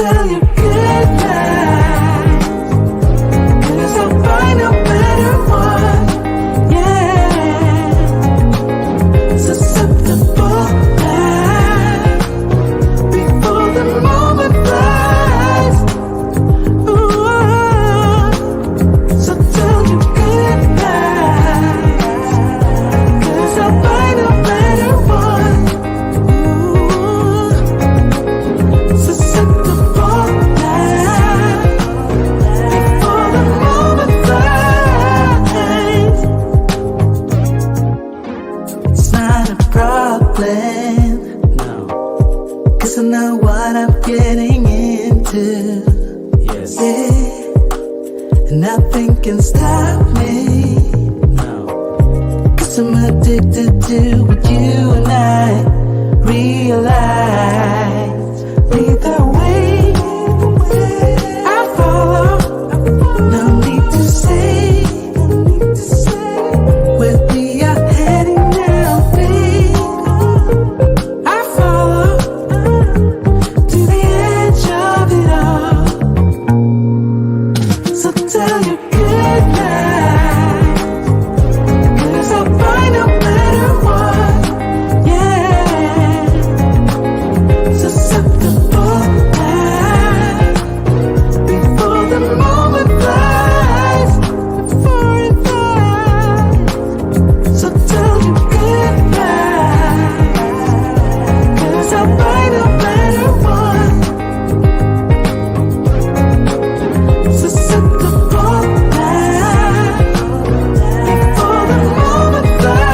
tell you good night, 'cause I'll find a better one. Yeah, susceptible night before the moment flies. Ooh, so tell you good night, 'cause I'll find a better one. Ooh, susceptible night before the moment flies. It's not a problem, no, 'cause I know what I'm getting into. Yes. Yeah. And nothing can stop me. No. 'Cause I'm addicted to what you and I realize. Either way, I follow. No need to say where we are heading now, babe. I follow to the edge of it all. So tell you good night, 'cause I'll find a better one. Yeah, susceptible night before the moment flies, before it flies. So tell you good night, 'cause I'll find a better one. Susceptible night before the moment flies.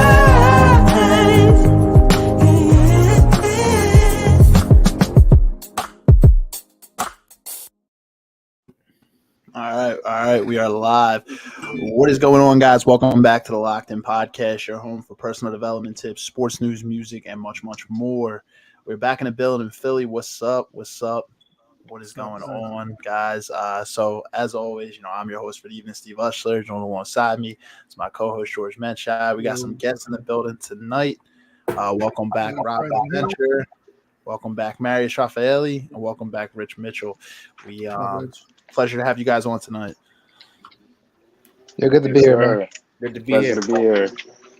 All right, we are live. What is going on, guys? Welcome back to the Locked In Podcast, your home for personal development tips, sports news, music, and much, much more. We're back in the building, Philly. What's up? What's up? What is going on, guys? So, as always, I'm your host for the evening, Steve Ushler. Joining alongside me is my co-host, George Menshai. We got some guests in the building tonight. Welcome back, Rob Venture. Welcome back, Marius Raffaelli. And welcome back, Rich Mitchell. Pleasure to have you guys on tonight. Yeah, good to be here, man. Good to be here.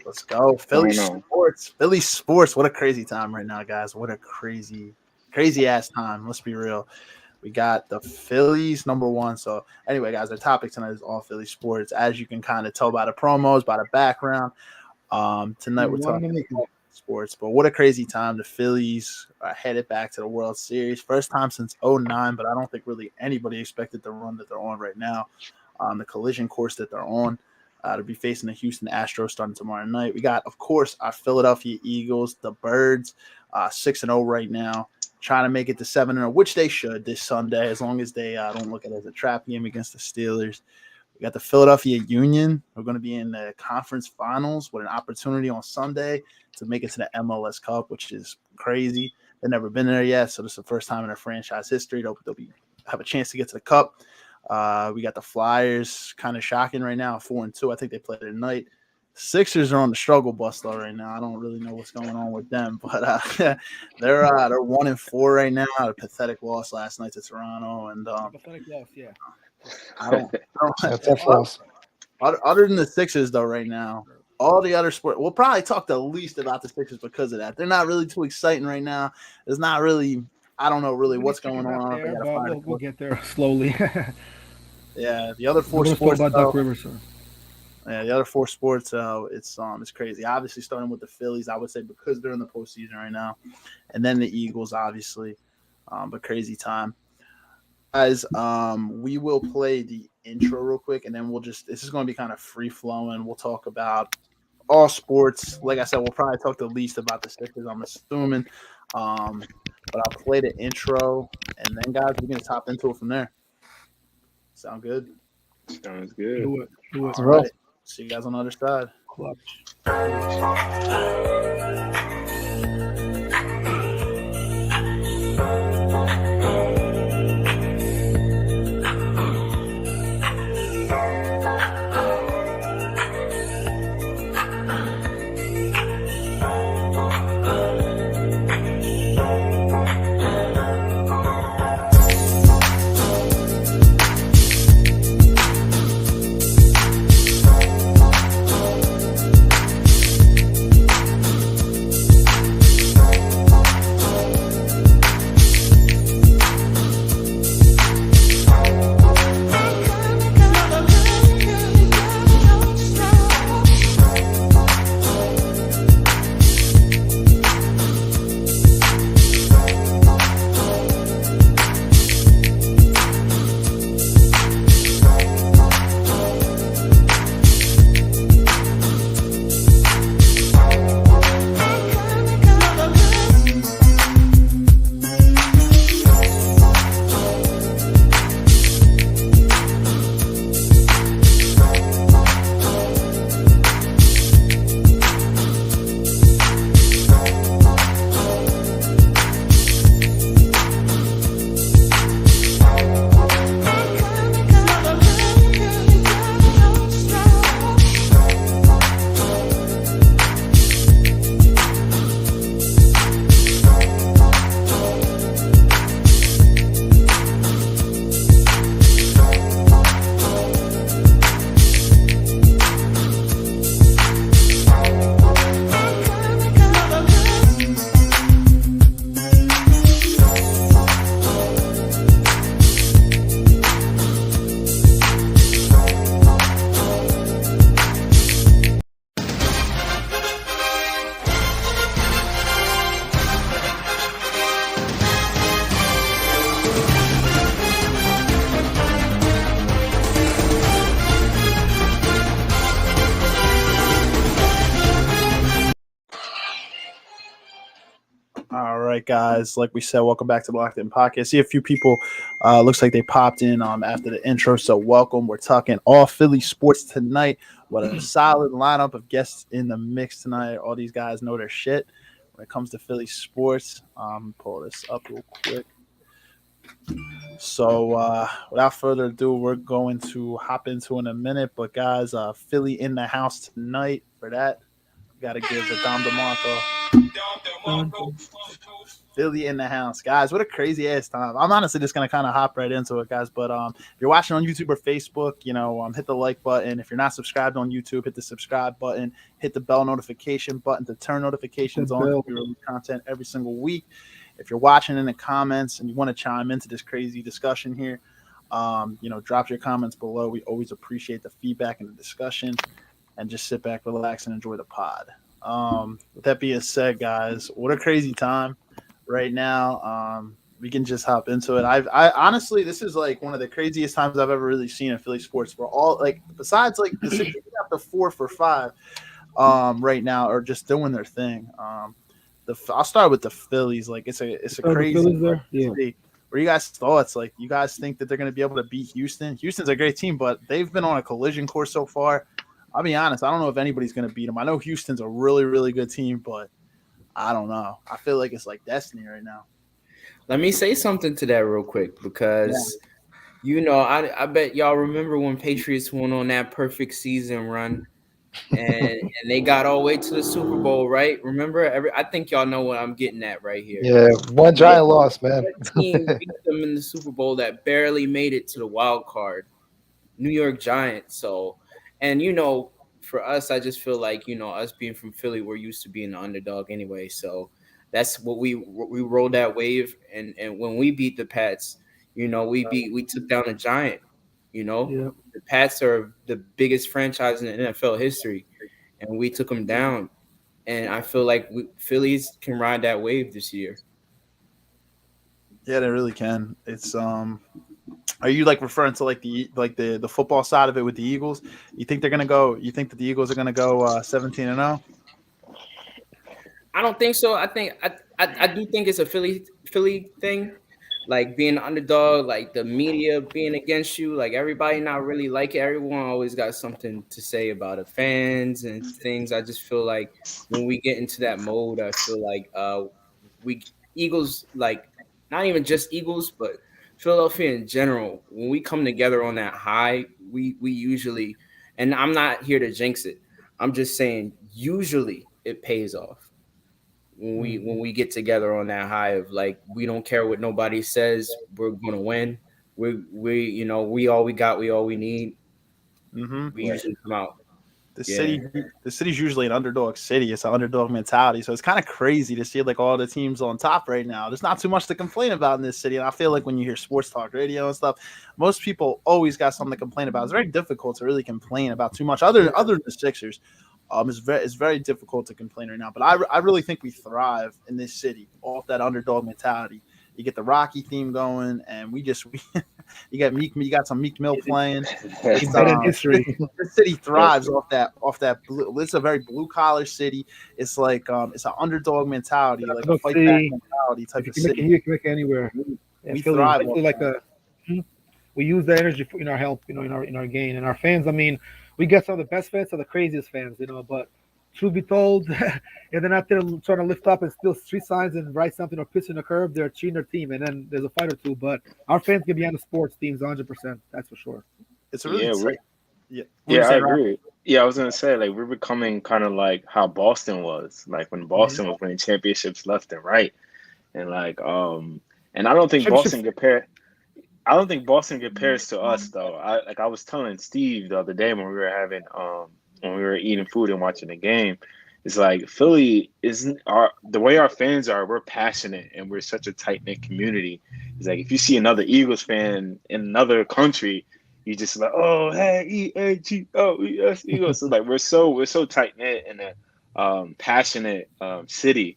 Let's go. Philly sports. What a crazy time right now, guys. What a crazy ass time. Let's be real. We got the Phillies number one. So anyway, guys, our topic tonight is all Philly sports. As you can kind of tell by the promos, by the background. Tonight we're talking about sports, but what a crazy time. The Phillies are headed back to the World Series. First time since 2009, but I don't think really anybody expected the run that they're on right now. The collision course that they're on. To be facing the Houston Astros starting tomorrow night. We got, of course, our Philadelphia Eagles, the Birds, 6-0 right now, trying to make it to 7-0, which they should this Sunday, as long as they don't look at it as a trap game against the Steelers. We got the Philadelphia Union. We're going to be in the conference finals with an opportunity on Sunday to make it to the MLS Cup, which is crazy. They've never been there yet, so this is the first time in their franchise history they'll have a chance to get to the Cup. We got the Flyers, kind of shocking right now, 4-2. I think they played tonight. Sixers are on the struggle bus though right now. I don't really know what's going on with them, but they're 1-4 right now. A pathetic loss last night to Toronto, and pathetic loss, yeah. I don't That's a loss. Other than the Sixers though, right now, all the other sports, we'll probably talk the least about the Sixers because of that. They're not really too exciting right now. There's not really. I don't know really what's going on. There, we'll get there slowly. Yeah, the other four sports. About Duck River, sir. Yeah, the other four sports. It's crazy. Obviously, starting with the Phillies, I would say because they're in the postseason right now, and then the Eagles, obviously. But crazy time, guys. We will play the intro real quick, and then this is going to be kind of free flowing. We'll talk about all sports. Like I said, we'll probably talk the least about the Sixers, I'm assuming. But I'll play the intro, and then, guys, we're going to top into it from there. Sound good? Sounds good. Do it. All right. See you guys on the other side. Clutch. All right, guys. Like we said, welcome back to the Locked In Podcast. See a few people. Looks like they popped in after the intro, so welcome. We're talking all Philly sports tonight. What a solid lineup of guests in the mix tonight. All these guys know their shit when it comes to Philly sports. Pull this up real quick. So without further ado, we're going to hop into in a minute. But guys, Philly in the house tonight. For that, we got to give the Dom DeMarco. Philly in the house, guys. What a crazy ass time! I'm honestly just gonna kind of hop right into it, guys. But if you're watching on YouTube or Facebook, hit the like button. If you're not subscribed on YouTube, hit the subscribe button. Hit the bell notification button to turn notifications on. We release content every single week. If you're watching in the comments and you want to chime into this crazy discussion here, drop your comments below. We always appreciate the feedback and the discussion. And just sit back, relax, and enjoy the pod. With that being said, guys, what a crazy time right now. We can just hop into it. I honestly, this is like one of the craziest times I've ever really seen in Philly sports. We're all like, besides like the City got the 4 for 5 right now, are just doing their thing. I'll start with the Phillies. Like it's a crazy there? Yeah. What are you guys' thoughts? Like, you guys think that they're going to be able to beat Houston? Houston's a great team, but they've been on a collision course so far. I'll be honest. I don't know if anybody's going to beat them. I know Houston's a really, really good team, but I don't know. I feel like it's like destiny right now. Let me say something to that real quick because, I bet y'all remember when Patriots went on that perfect season run and they got all the way to the Super Bowl, right? Remember? I think y'all know what I'm getting at right here. Yeah, one giant loss, man. That team beat them in the Super Bowl that barely made it to the wild card, New York Giants. So, and for us, I just feel like us being from Philly, we're used to being the underdog anyway. So that's what we rolled that wave, and when we beat the Pats, we took down a giant. The Pats are the biggest franchise in NFL history, and we took them down. And I feel like Phillies can ride that wave this year. Yeah, they really can. It's Are you like referring to the football side of it with the Eagles? You think they're gonna go? You think that the Eagles are gonna go 17-0? I don't think so. I think I do think it's a Philly thing, like being an underdog, like the media being against you, like everybody not really like it. Everyone always got something to say about it, fans and things. I just feel like when we get into that mode, I feel like we Eagles, like not even just Eagles, but Philadelphia in general, when we come together on that high, we usually, and I'm not here to jinx it. I'm just saying usually it pays off. When we get together on that high of like, we don't care what nobody says, we're gonna win. We all we got, we all we need. Mm-hmm. We usually come out. The city's usually an underdog city. It's an underdog mentality. So it's kind of crazy to see like all the teams on top right now. There's not too much to complain about in this city. And I feel like when you hear sports talk radio and stuff, most people always got something to complain about. It's very difficult to really complain about too much other than the Sixers. It's very difficult to complain right now. But I really think we thrive in this city off that underdog mentality. You get the Rocky theme going, and you got some Meek Mill playing. The city thrives off that blue. It's a very blue collar city. It's like it's an underdog mentality, like a fight back mentality type of city. You can make it anywhere. We thrive. We use that energy in our help, in our gain, and our fans. I mean, we get some of the best fans, some of the craziest fans, But truth be told, if they're not there trying to lift up and steal street signs and write something or piss in a curve, they're cheating their team. And then there's a fight or two. But our fans can be on the sports teams 100%. That's for sure. It's a really I agree. Yeah, I was gonna say, like, we're becoming kind of like how Boston was, like when Boston was winning championships left and right, and like and I don't think Boston compares to us though. I was telling Steve the other day when we were eating food and watching the game, it's like Philly isn't the way our fans are. We're passionate and we're such a tight knit community. It's like if you see another Eagles fan in another country, you just like, oh hey EAGOES Eagles. So like we're so tight knit in a passionate city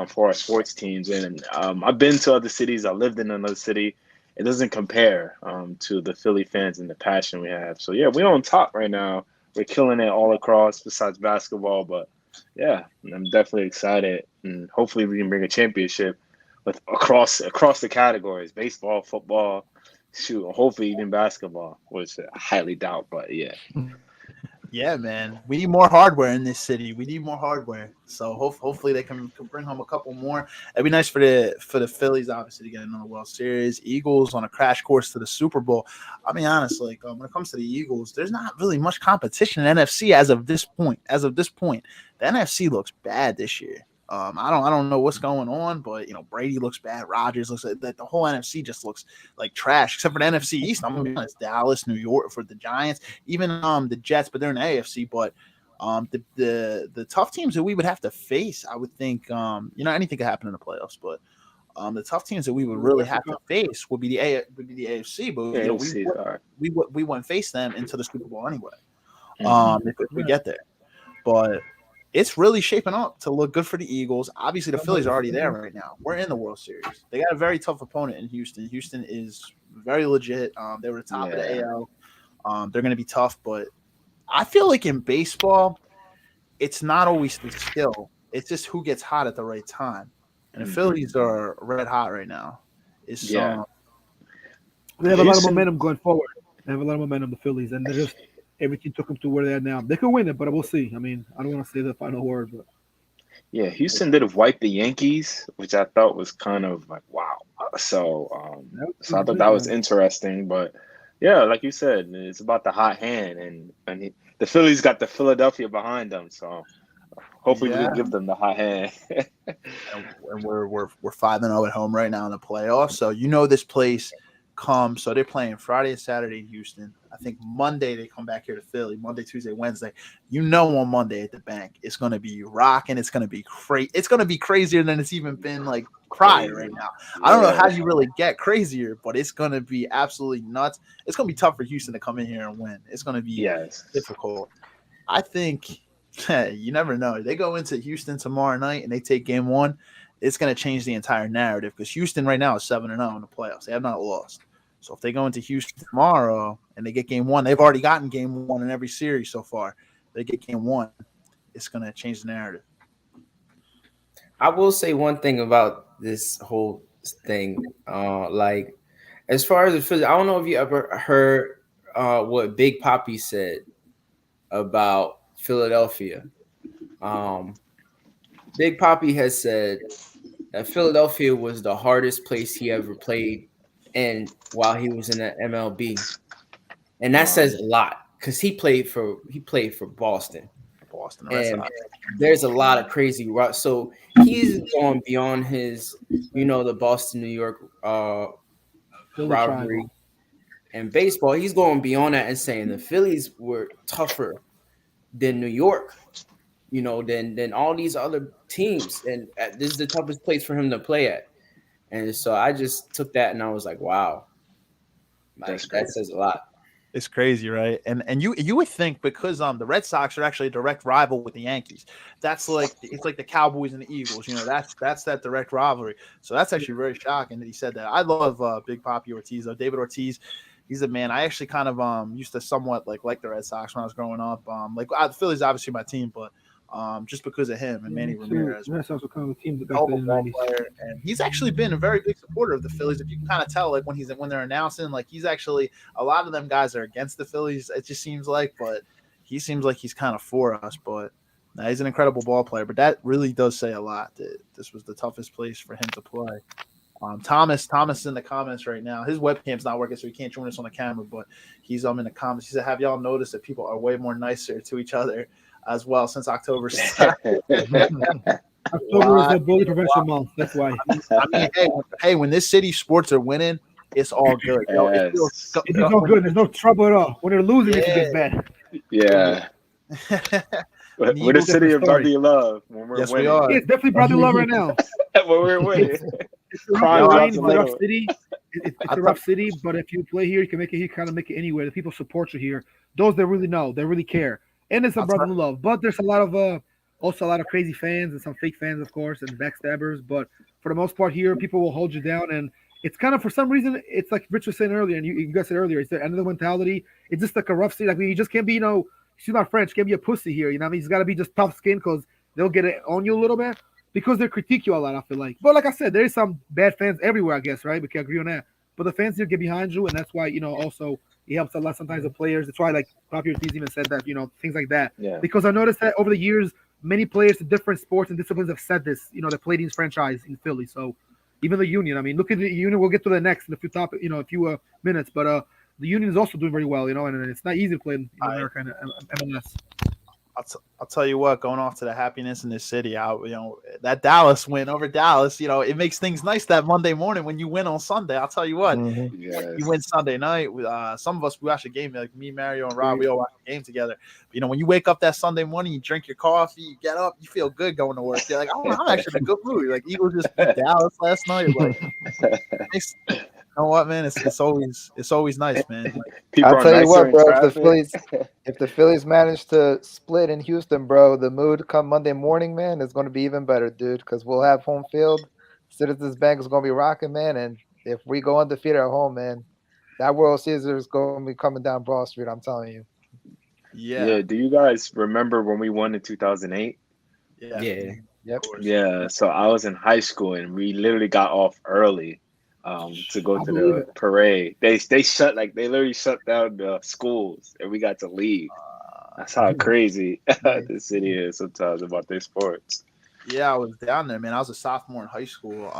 for our sports teams. And I've been to other cities. I lived in another city. It doesn't compare to the Philly fans and the passion we have. So yeah, we're on top right now. We're killing it all across besides basketball, but yeah, I'm definitely excited and hopefully we can bring a championship with across the categories: baseball, football, shoot, hopefully even basketball, which I highly doubt. But yeah. Yeah, man. We need more hardware in this city. We need more hardware. So hopefully they can bring home a couple more. It'd be nice for the Phillies, obviously, to get another World Series. Eagles on a crash course to the Super Bowl. I mean, honestly, when it comes to the Eagles, there's not really much competition in NFC as of this point. The NFC looks bad this year. I don't know what's going on, but Brady looks bad. Rodgers looks like the whole NFC just looks like trash, except for the NFC East. I'm gonna be honest, Dallas, New York for the Giants, even the Jets, but they're in the AFC. But the tough teams that we would have to face, I would think, anything could happen in the playoffs, but the tough teams that we would really have to face would be the AFC. But we wouldn't face them into the Super Bowl anyway. If we get there, but it's really shaping up to look good for the Eagles. Obviously, the Phillies are already there right now. We're in the World Series. They got a very tough opponent in Houston. Houston is very legit. They were the top of the AL. They're going to be tough, but I feel like in baseball, it's not always the skill. It's just who gets hot at the right time. And the Phillies are red hot right now. They have a lot of momentum going forward. They have a lot of momentum, the Phillies, and they're just everything took them to where they're at now. They could win it, but we'll see. I mean, I don't want to say the final word, but yeah, Houston did have wiped the Yankees, which I thought was kind of like wow. So I thought that was interesting, but yeah, like you said, it's about the hot hand, and the Phillies got the Philadelphia behind them, so hopefully we can give them the hot hand. and we're 5-0 at home right now in the playoffs, so this place comes. So they're playing Friday and Saturday in Houston. I think Monday they come back here to Philly. Monday, Tuesday, Wednesday. On Monday at the bank, it's going to be rocking. It's going to be crazy. It's going to be crazier than it's even been like prior right now. I don't know how you really get crazier, but it's going to be absolutely nuts. It's going to be tough for Houston to come in here and win. It's going to be difficult. I think you never know. They go into Houston tomorrow night and they take game one. It's going to change the entire narrative because Houston right now is 7-0 in the playoffs. They have not lost. So if they go into Houston tomorrow and they get game one, they've already gotten game one in every series so far. They get game one, it's going to change the narrative. I will say one thing about this whole thing. Like, as far as the Phillies, I don't know if you ever heard what Big Papi said about Philadelphia. Big Papi has said that Philadelphia was the hardest place he ever played in while he was in the MLB, and that says a lot because he played for Boston. And there's a lot of crazy rush. So he's going beyond his, the Boston New York rivalry and baseball. He's going beyond that and saying the Phillies were tougher than New York, than all these other teams, and this is the toughest place for him to play at. And so I just took that and I was like, wow, that says a lot. It's crazy, right? And you would think because the Red Sox are actually a direct rival with the Yankees. It's like the Cowboys and the Eagles. That's that direct rivalry. So that's actually very shocking that he said that. I love Big Papi Ortiz, David Ortiz. He's a man. I actually kind of used to somewhat like the Red Sox when I was growing up. The Phillies obviously my team, but just because of him and Manny Ramirez. That's also kind of a team player, and he's actually been a very big supporter of the Phillies. If you can kind of tell, like when they're announcing, like he's actually a lot of them guys are against the Phillies. It just seems like, but he seems like he's kind of for us. But he's an incredible ball player. But that really does say a lot that this was the toughest place for him to play. Thomas is in the comments right now. His webcam's not working, so he can't join us on the camera. But he's in the comments. He said, "Have y'all noticed that people are way more nicer to each other as well since October started?" October is the bully prevention month. That's why. I mean, hey, when this city sports are winning, it's all good. It's all good. There's no trouble at all. When they're losing, it gets bad. Yeah. We're the city of brotherly love when we're winning. We are. It's definitely brotherly love right now. When we're winning. It's a rough city. It's a rough city, but if you play here, you can make it here, kind of make it anywhere. The people support you here. Those that really know, they really care. And it's a brotherly love. But there's a lot of crazy fans and some fake fans, of course, and backstabbers. But for the most part here, people will hold you down. And it's kind of, for some reason, it's like Rich was saying earlier, and you guys said earlier, it's the end of the mentality. It's just like a rough city. Like, you just can't be, excuse my French, can't be a pussy here. You know what I mean? He's got to be just tough skin because they'll get it on you a little bit. because they critique you a lot. I feel like, but like I said, there is some bad fans everywhere. I guess right. We can agree on that. But the fans here get behind you, and that's why also it helps a lot. Sometimes the players. That's why like Popular Tees even said that things like that. Yeah. Because I noticed that over the years, many players in different sports and disciplines have said this. That played in this franchise in Philly. So even the Union. I mean, look at the Union. We'll get to the next in a few a few minutes. But the Union is also doing very well. And it's not easy to play in America and MLS. I'll tell you what, going off to the happiness in this city, that Dallas win over Dallas, it makes things nice that Monday morning when you win on Sunday. I'll tell you what, you win Sunday night. Some of us, we watch a game, like me, Mario, and Rob, we all watch a game together. When you wake up that Sunday morning, you drink your coffee, you get up, you feel good going to work. You're like, I'm actually in a good mood. Like, Eagles just beat Dallas last night. Like, you know what, man? It's always nice, man. Like, I'll tell you what, bro. If the Phillies manage to split in Houston, bro, the mood come Monday morning, man, is going to be even better, dude. Because we'll have home field. Citizens Bank is going to be rocking, man. And if we go undefeated at home, man, that World Series is going to be coming down Broad Street. I'm telling you. Yeah. Do you guys remember when we won in 2008? Yeah. Yep. Yeah. So I was in high school, and we literally got off early. To go to the parade. They literally shut down the schools, and we got to leave. That's how crazy the city is sometimes about their sports. Yeah, I was down there, man. I was a sophomore in high school.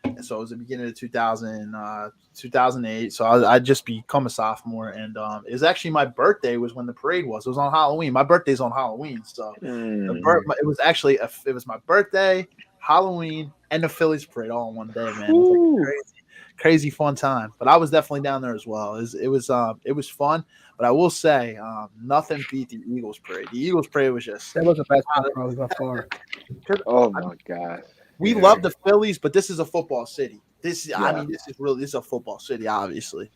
And so it was the beginning of 2008. So I just become a sophomore, and it was actually my birthday was when the parade was. It was on Halloween. My birthday's on Halloween, so it was actually it was my birthday, Halloween, and the Phillies parade all in one day, man. It was like crazy fun time. But I was definitely down there as well. It was fun. But I will say, nothing beat the Eagles parade. The Eagles parade was just that was the best one probably by far. Oh my god. We love the Phillies, but this is a football city. This is a football city, obviously.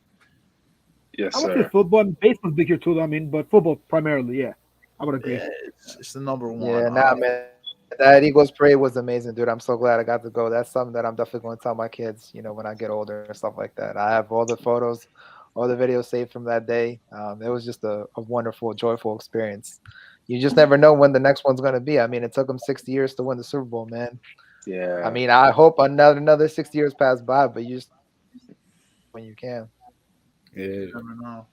Yes, I would sir. say football and baseball's big here too. I mean, but football primarily, yeah. I would agree. Yeah, it's the number one. Yeah, man. That Eagles parade was amazing, dude. I'm so glad I got to go. That's something that I'm definitely going to tell my kids, when I get older and stuff like that. I have all the photos, all the videos saved from that day. It was just a wonderful, joyful experience. You just never know when the next one's going to be. I mean, it took them 60 years to win the Super Bowl, man. Yeah. I mean, I hope another 60 years pass by, but you just when you can. Yeah. I don't know.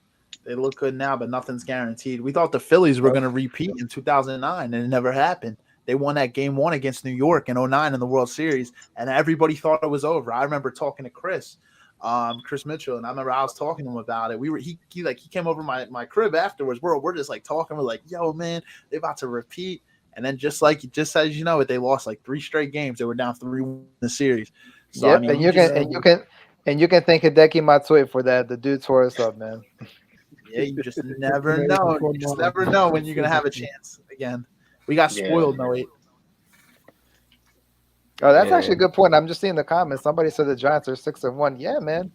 They look good now, but nothing's guaranteed. We thought the Phillies were going to repeat in 2009, and it never happened. They won that game 1 against New York in 2009 in the World Series, and everybody thought it was over. I remember talking to Chris Mitchell, and I remember I was talking to him about it. He came over my crib afterwards. We're just like talking. We're like, yo, man, they're about to repeat. And then just as you know it, they lost like 3 straight games. They were down 3-1 in the series. So, yep, I mean, and you can thank Hideki Matsui for that. The dude tore us up, man. Yeah, you just never know. You just never know when you're gonna have a chance again. We got spoiled, no wait. Oh, that's actually a good point. I'm just seeing the comments. Somebody said the Giants are 6-1. Yeah, man.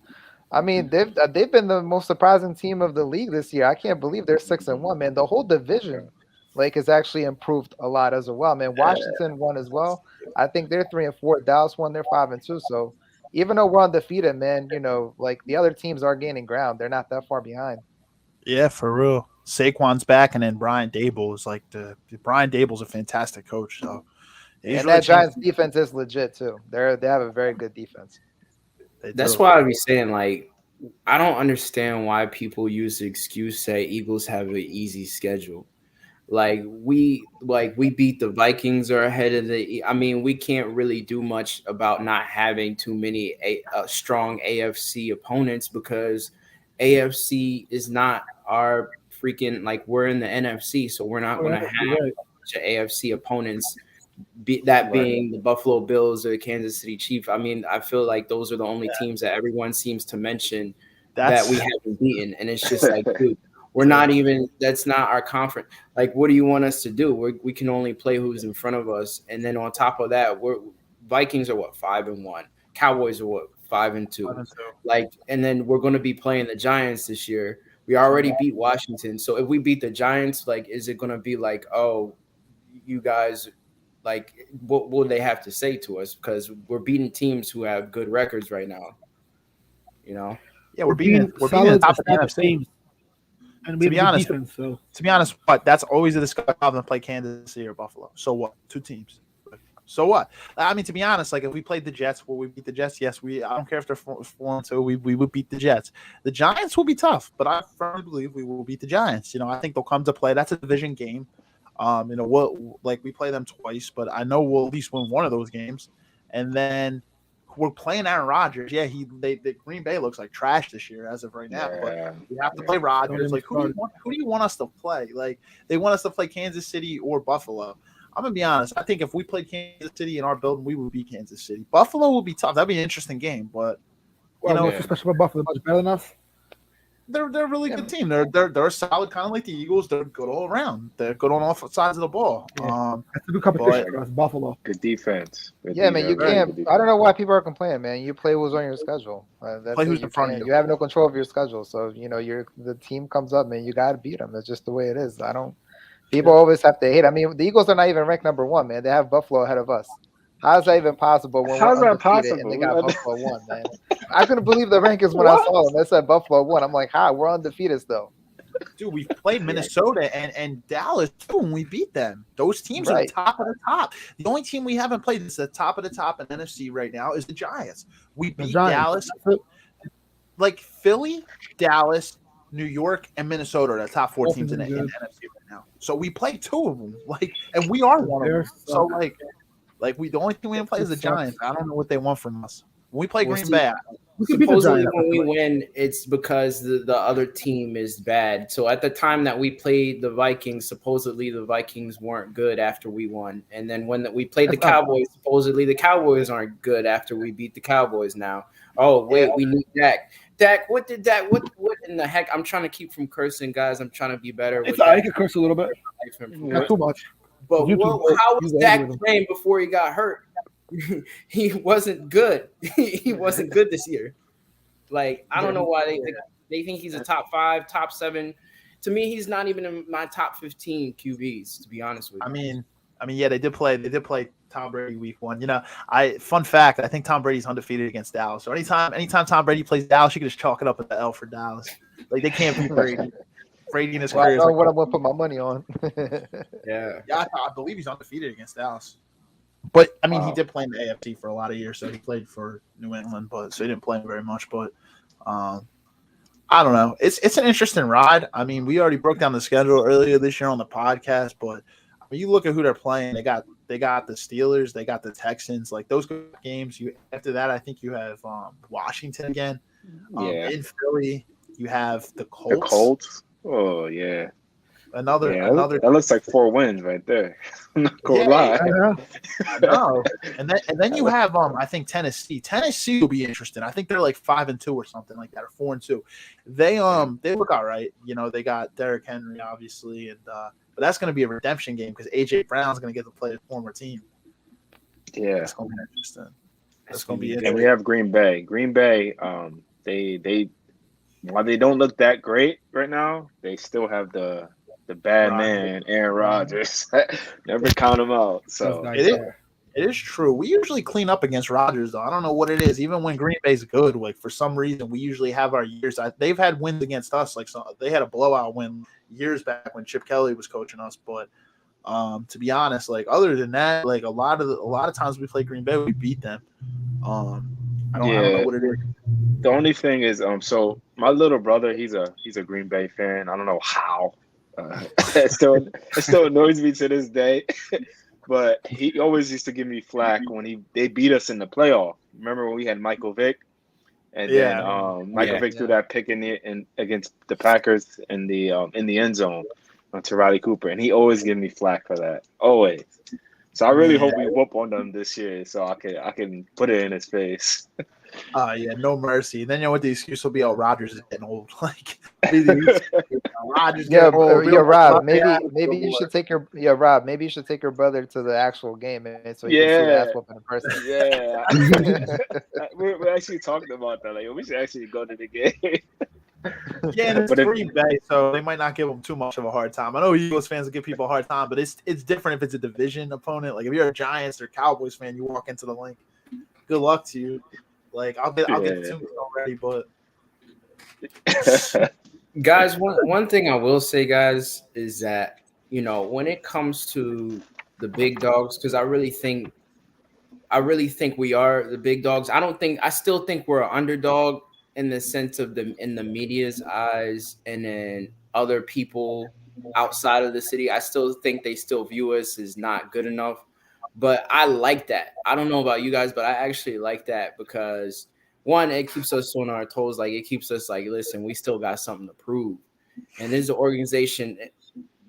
I mean, they've been the most surprising team of the league this year. I can't believe they're 6-1, man. The whole division, has actually improved a lot as well, man. Washington won as well. I think they're 3-4. Dallas won. They're 5-2. So even though we're undefeated, man, the other teams are gaining ground. They're not that far behind. Yeah, for real. Saquon's back, and then Brian Dable is Brian Dable's a fantastic coach. So and that Giants defense is legit too. They have a very good defense. That's why I be saying, like, I don't understand why people use the excuse say Eagles have an easy schedule. Like we beat the Vikings are ahead of the. I mean, we can't really do much about not having too many strong AFC opponents because AFC is not our freaking we're in the NFC, so we're not going to have a bunch of AFC opponents. Being the Buffalo Bills or the Kansas City Chiefs. I mean, I feel like those are the only teams that everyone seems to mention that we haven't beaten, and it's just like, dude. We're not even. That's not our conference. Like, what do you want us to do? We can only play who's in front of us, and then on top of that, Vikings are 5-1. Cowboys are 5-2. And then we're going to be playing the Giants this year. We already beat Washington, so if we beat the Giants, is it going to be like, oh, you guys, what will they have to say to us? Because we're beating teams who have good records right now. Yeah, we're beating the top of the NFC. Teams. And to be honest, that's always a discussion to play Kansas City or Buffalo. So what? 2 teams. So what? I mean, to be honest, like if we played the Jets, will we beat the Jets? Yes, we. I don't care if they're 4-2. We would beat the Jets. The Giants will be tough, but I firmly believe we will beat the Giants. I think they'll come to play. That's a division game. We play them twice, but I know we'll at least win one of those games. And then we're playing Aaron Rodgers. Yeah, the Green Bay looks like trash this year as of right now. But we have to play Rodgers. Like who do you want us to play? Like they want us to play Kansas City or Buffalo. I'm gonna be honest. I think if we played Kansas City in our building, we would beat Kansas City. Buffalo will be tough. That'd be an interesting game, but what's so special about Buffalo? Much better than us. They're a really good team. They're solid, kind of like the Eagles. They're good all around. They're good on all sides of the ball. That's a good competition for us, Buffalo. Good defense. Man, you can't. I don't know why people are complaining, man. You play who's on your schedule. That's play who's in front of you. You have no control of your schedule, so the team comes up, man. You got to beat them. That's just the way it is. People always have to hate. I mean, the Eagles are not even ranked number 1, man. They have Buffalo ahead of us. How is that even possible? How's that possible? And they got Buffalo 1, man. I couldn't believe the rankings when I saw them. They said Buffalo 1. I'm like, how? We're undefeated still. Dude, we played Minnesota and Dallas too, and we beat them. Those teams are top of the top. The only team we haven't played that's the top of the top in NFC right now is the Giants. We beat Dallas. Like Philly, Dallas, New York, and Minnesota are the top 4 teams in the NFC right now. So we played 2 of them. And we are one of them. So the only thing we didn't play is the Giants. I don't know what they want from us. When we play Green Bay, supposedly when we win, it's because the other team is bad. So at the time that we played the Vikings, supposedly the Vikings weren't good after we won. And then when we played the Cowboys, supposedly the Cowboys aren't good after we beat the Cowboys now. Oh, wait, we need Dak. Dak, what in the heck? I'm trying to keep from cursing, guys. I'm trying to be better. I can curse a little bit. Not too much. But how was Dak playing before he got hurt? He wasn't good. He wasn't good this year. I don't know why they think he's a top 5, top 7. To me, he's not even in my top 15 QBs. To be honest with you. I mean, yeah, they did play Tom Brady week 1. Fun fact, I think Tom Brady's undefeated against Dallas. So anytime Tom Brady plays Dallas, you can just chalk it up at the L for Dallas. They can't beat Brady. Brady in his career. I know what I'm going to put my money on. Yeah, I believe he's undefeated against Dallas. But I mean, he did play in the AFC for a lot of years, so he played for New England, so he didn't play very much. But I don't know. It's an interesting ride. I mean, we already broke down the schedule earlier this year on the podcast, but you look at who they're playing. They got the Steelers, they got the Texans. Those games. After that, I think you have Washington again. In Philly, you have the Colts. The Colts. Oh yeah. Another. That looks like 4 wins right there. I'm not gonna lie. I know. And then you have I think Tennessee. Tennessee will be interesting. I think they're 5-2 or something like that, or 4-2. They look all right. They got Derrick Henry obviously, and but that's going to be a redemption game because AJ Brown's going to get to play his former team. Yeah, it's going to be interesting. That's going to be interesting. And we have Green Bay. Green Bay, they while they don't look that great right now, they still have the bad man, Aaron Rodgers. Never count him out. So it is true. We usually clean up against Rodgers, though. I don't know what it is. Even when Green Bay's good, for some reason, we usually have our years. They've had wins against us. They had a blowout win years back when Chip Kelly was coaching us. But to be honest, other than that, a lot of times we play Green Bay, we beat them. I don't know what it is. The only thing is, so my little brother, he's a Green Bay fan. I don't know how. It still annoys me to this day. But he always used to give me flack when they beat us in the playoff. Remember when we had Michael Vick, and then Michael Vick threw that pick in against the Packers in the end zone to Riley Cooper, and he always gave me flack for that. Always. So I really hope we whoop on them this year, so I can put it in his face. No mercy. Then what the excuse will be? Oh, Rodgers is getting old. Rodgers. Yeah, Rob. Maybe you should take your Rob. Maybe you should take your brother to the actual game, so you can see the ass whooping in person. Yeah, we actually talked about that. We should actually go to the game. Yeah, and it's Green Bay, so they might not give them too much of a hard time. I know Eagles fans will give people a hard time, but it's different if it's a division opponent. If you're a Giants or Cowboys fan, you walk into the link. Good luck to you. I'll get the tunes already, but guys, one thing I will say, guys, is that when it comes to the big dogs, because I really think I really think we are the big dogs. I still think we're an underdog in the sense of in the media's eyes, and then other people outside of the city. I still think they still view us as not good enough. But I like that. I don't know about you guys, but I actually like that because one, it keeps us on our toes. Like it keeps us like, listen, we still got something to prove. And there's an organization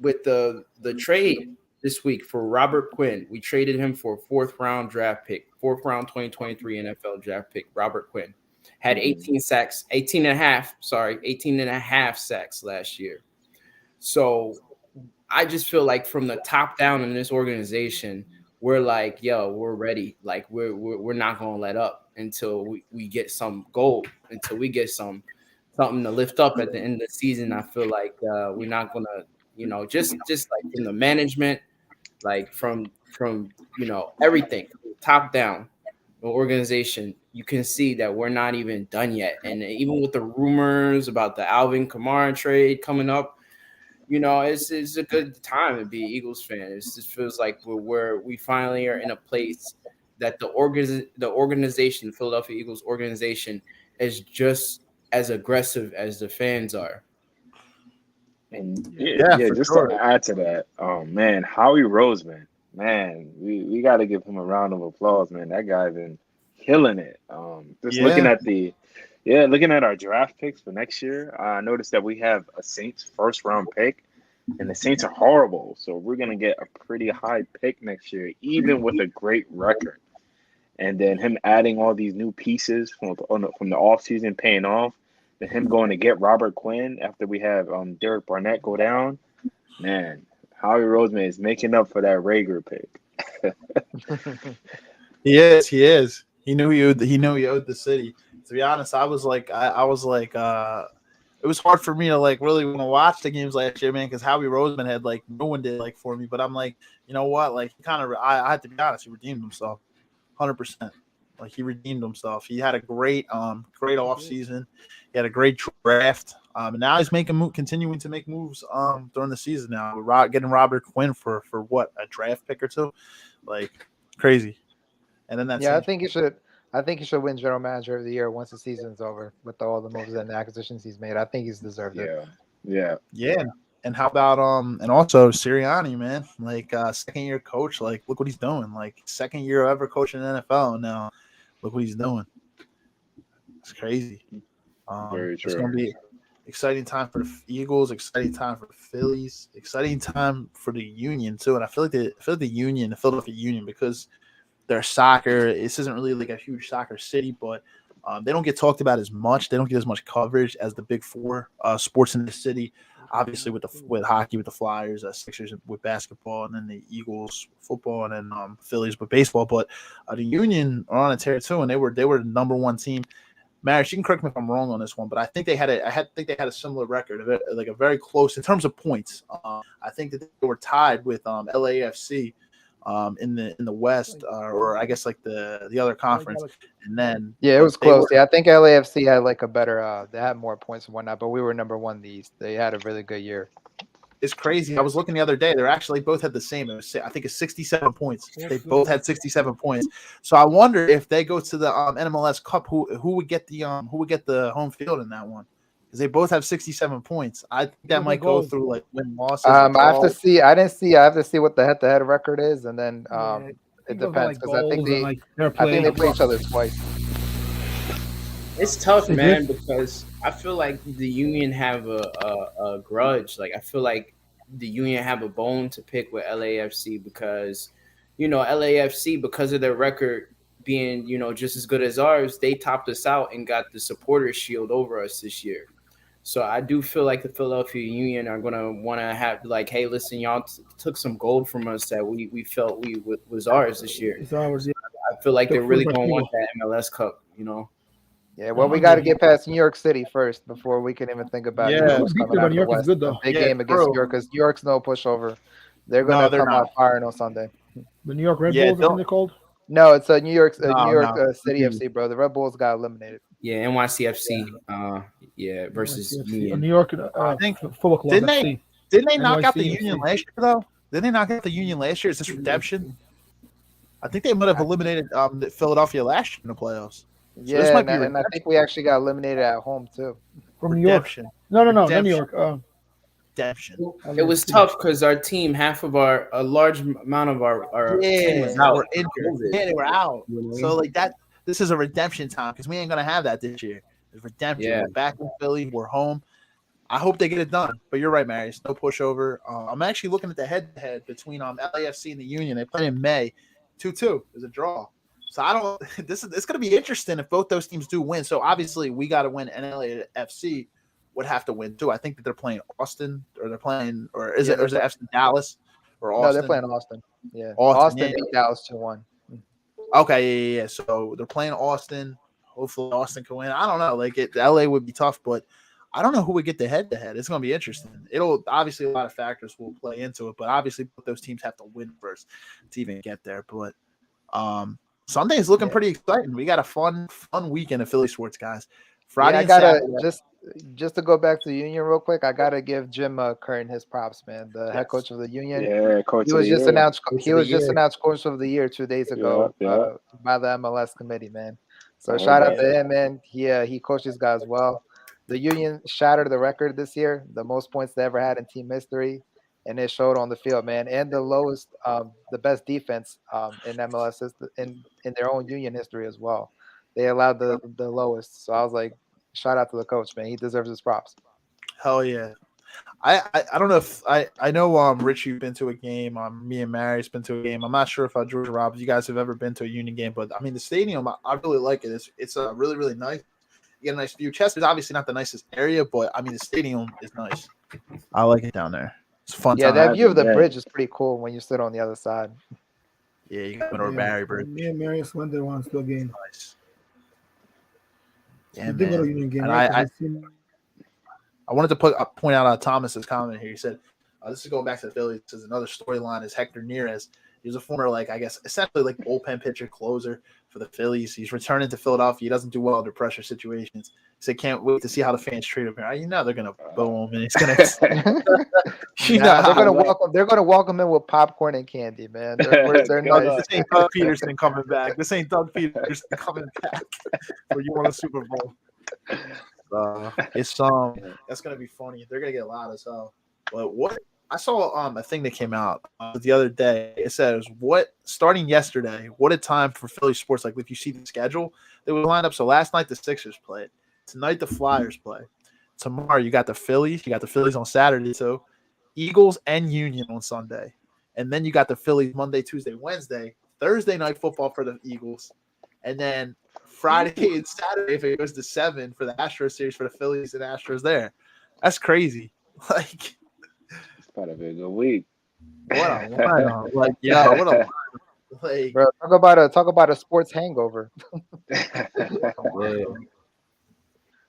with the trade this week for Robert Quinn. We traded him for a fourth round 2023 NFL draft pick. Robert Quinn had 18 sacks, 18 and a half sacks last year. So I just feel like from the top down in this organization, we're like, yo, we're ready. Like we're not gonna let up until we get some gold, until we get something to lift up at the end of the season. I feel like we're not gonna, just like from the management, like from everything top down, the organization, you can see that we're not even done yet. And even with the rumors about the Alvin Kamara trade coming up, it's a good time to be Eagles fan. It just feels like we finally are in a place that the organization, Philadelphia Eagles organization, is just as aggressive as the fans are. And just to add to that, man, Howie Roseman, man, we got to give him a round of applause, man. That guy been killing it. Looking at our draft picks for next year, I noticed that we have a Saints first round pick, and the Saints are horrible. So we're gonna get a pretty high pick next year, even with a great record. And then him adding all these new pieces from the offseason paying off, then him going to get Robert Quinn after we have Derek Barnett go down. Man, Howie Roseman is making up for that Rager pick. He is. He knew he owed the city. To be honest, I was like, it was hard for me to like really want to watch the games last year, man, because Howie Roseman had like ruined it like for me. But I'm like, you know what? Like, I had to be honest, he redeemed himself, 100%. Like he redeemed himself. He had a great off season. He had a great draft. And now he's continuing to make moves during the season now. Getting Robert Quinn for what, a draft pick or two, like crazy. And then I think he should win General Manager of the Year once the season's over with all the moves and the acquisitions he's made. I think he's deserved it. Yeah. And how about and also Sirianni, man, like second year coach, like look what he's doing, like second year ever coaching the NFL. Now look what he's doing. It's crazy. Very true. It's going to be exciting time for the Eagles, exciting time for the Phillies, exciting time for the Union too. And I feel like the Philadelphia Union, because their soccer, this isn't really like a huge soccer city, but they don't get talked about as much. They don't get as much coverage as the big four sports in the city. Obviously, with hockey, with the Flyers, Sixers with basketball, and then the Eagles football, and then Phillies with baseball. But the Union are on a tear too, and they were the number one team. Marish, you can correct me if I'm wrong on this one, but I think they had a similar record, like a very close in terms of points. I think that they were tied with LAFC. In the West, or I guess like the other conference, and then it was close. I think LAFC had like a better, they had more points and whatnot, but we were number one in the East. They had a really good year. It's crazy. I was looking the other day; they're actually both had the same. I think it's 67 points. They both had 67 points. So I wonder if they go to the NMLS Cup, who would get the home field in that one. They both have 67 points. I think that might go through like win losses. I have to see. I have to see what the head-to-head record is, and then it depends because I think they play each other twice. It's tough, man, because I feel like the Union have a grudge. Like I feel like the Union have a bone to pick with LAFC because, LAFC, because of their record being, just as good as ours, they topped us out and got the supporters shield over us this year. So I do feel like the Philadelphia Union are going to want to have like, hey, listen, y'all took some gold from us that we felt was ours this year. It's ours, yeah. I feel like they're really going to want that MLS Cup, Yeah, well, we got to get past New York City first before we can even think about New York is good, though. Big game against New York because New York's no pushover. They're going to come out firing on Sunday. The New York Red Bulls, I think they're called? No, it's a New York City FC, bro. The Red Bulls got eliminated. Yeah, NYCFC. Versus Union. New York. I think Full Club. Didn't they knock out the Union last year though? Didn't they knock out the Union last year? Is this redemption? I think they might have eliminated Philadelphia last year in the playoffs. So this Yeah, might be and I think we actually got eliminated at home too. From New York. redemption. No, not New Redemption. York. Redemption. It was tough because our team, a large amount of our team was out. We're injured. Yeah, they were out. You know what I So mean? like that, this is a redemption time because we ain't gonna have that this year. It's redemption. Yeah. We're back in Philly. We're home. I hope they get it done. But you're right, Marius. No pushover. I'm actually looking at the head-to-head between LAFC and the Union. They played in May. 2-2 is a draw. So I don't. It's going to be interesting if both those teams do win. So obviously we got to win, and LAFC would have to win too. I think that they're playing Austin, or they're playing, or is it FC Dallas or Austin? No, they're playing Austin. Yeah, Austin beat Dallas 2-1. Okay, yeah. So they're playing Austin. Hopefully Austin can win. I don't know. Like LA would be tough, but I don't know who would get the head-to-head. It's going to be interesting. It'll obviously a lot of factors will play into it, but obviously both those teams have to win first to even get there. But Sunday is looking pretty exciting. We got a fun weekend of Philly sports, guys. Friday. I gotta just to go back to the Union real quick. I gotta give Jim Curtin his props, man. The head coach of the Union. Yeah, coach. He was just announced. He was just year. announced coach of the year 2 days ago by the MLS committee, man. So Oh, shout out man. to him, man. He coached these guys well. The Union shattered the record this year, the most points they ever had in team history, and it showed on the field, man. And the lowest, the best defense in MLS in their own Union history as well. They allowed the lowest. So I was like, shout out to the coach, man. He deserves his props. Hell yeah. I don't know if I know Rich, you've been to a game. Me and Mary's been to a game. I'm not sure if George and Rob, you guys have ever been to a Union game, but I mean the stadium, I really like it. It's really, really nice. You get a nice view. Chester's obviously not the nicest area, but I mean the stadium is nice. I like it down there. It's a fun. Yeah, time. that view of the bridge is pretty cool when you sit on the other side. Yeah, you got to Barry Bridge. Me and Marius went there once to a game. Nice. Yeah, We did go to a man. Union game. And Right? I wanted to point out Thomas's comment here. He said, "This is going back to the Phillies. This is another storyline. Is Hector Neris? He was a former, essentially bullpen pitcher, closer for the Phillies. He's returning to Philadelphia. He doesn't do well under pressure situations. He said, can't wait to see how the fans treat him here. You know they're gonna boo him, and he's gonna. They're gonna welcome him with popcorn and candy, man. They're nice. This ain't Doug Peterson coming back. This ain't Doug Peterson coming back. Where you want a Super Bowl? It's that's gonna be funny. They're gonna get loud as hell. But what I saw a thing that came out the other day. It says starting yesterday, what a time for Philly sports. Like if you see the schedule, they would line up. So last night the Sixers played. Tonight the Flyers play. Tomorrow you got the Phillies. You got the Phillies on Saturday too. Eagles and Union on Sunday. And then you got the Phillies Monday, Tuesday, Wednesday. Thursday night football for the Eagles. And then Friday and Saturday, if it goes to 7 for the Astros series for the Phillies and Astros there. That's crazy. Like, It's about to be a good week. what a lineup. What a lineup. Bro, talk about a sports hangover.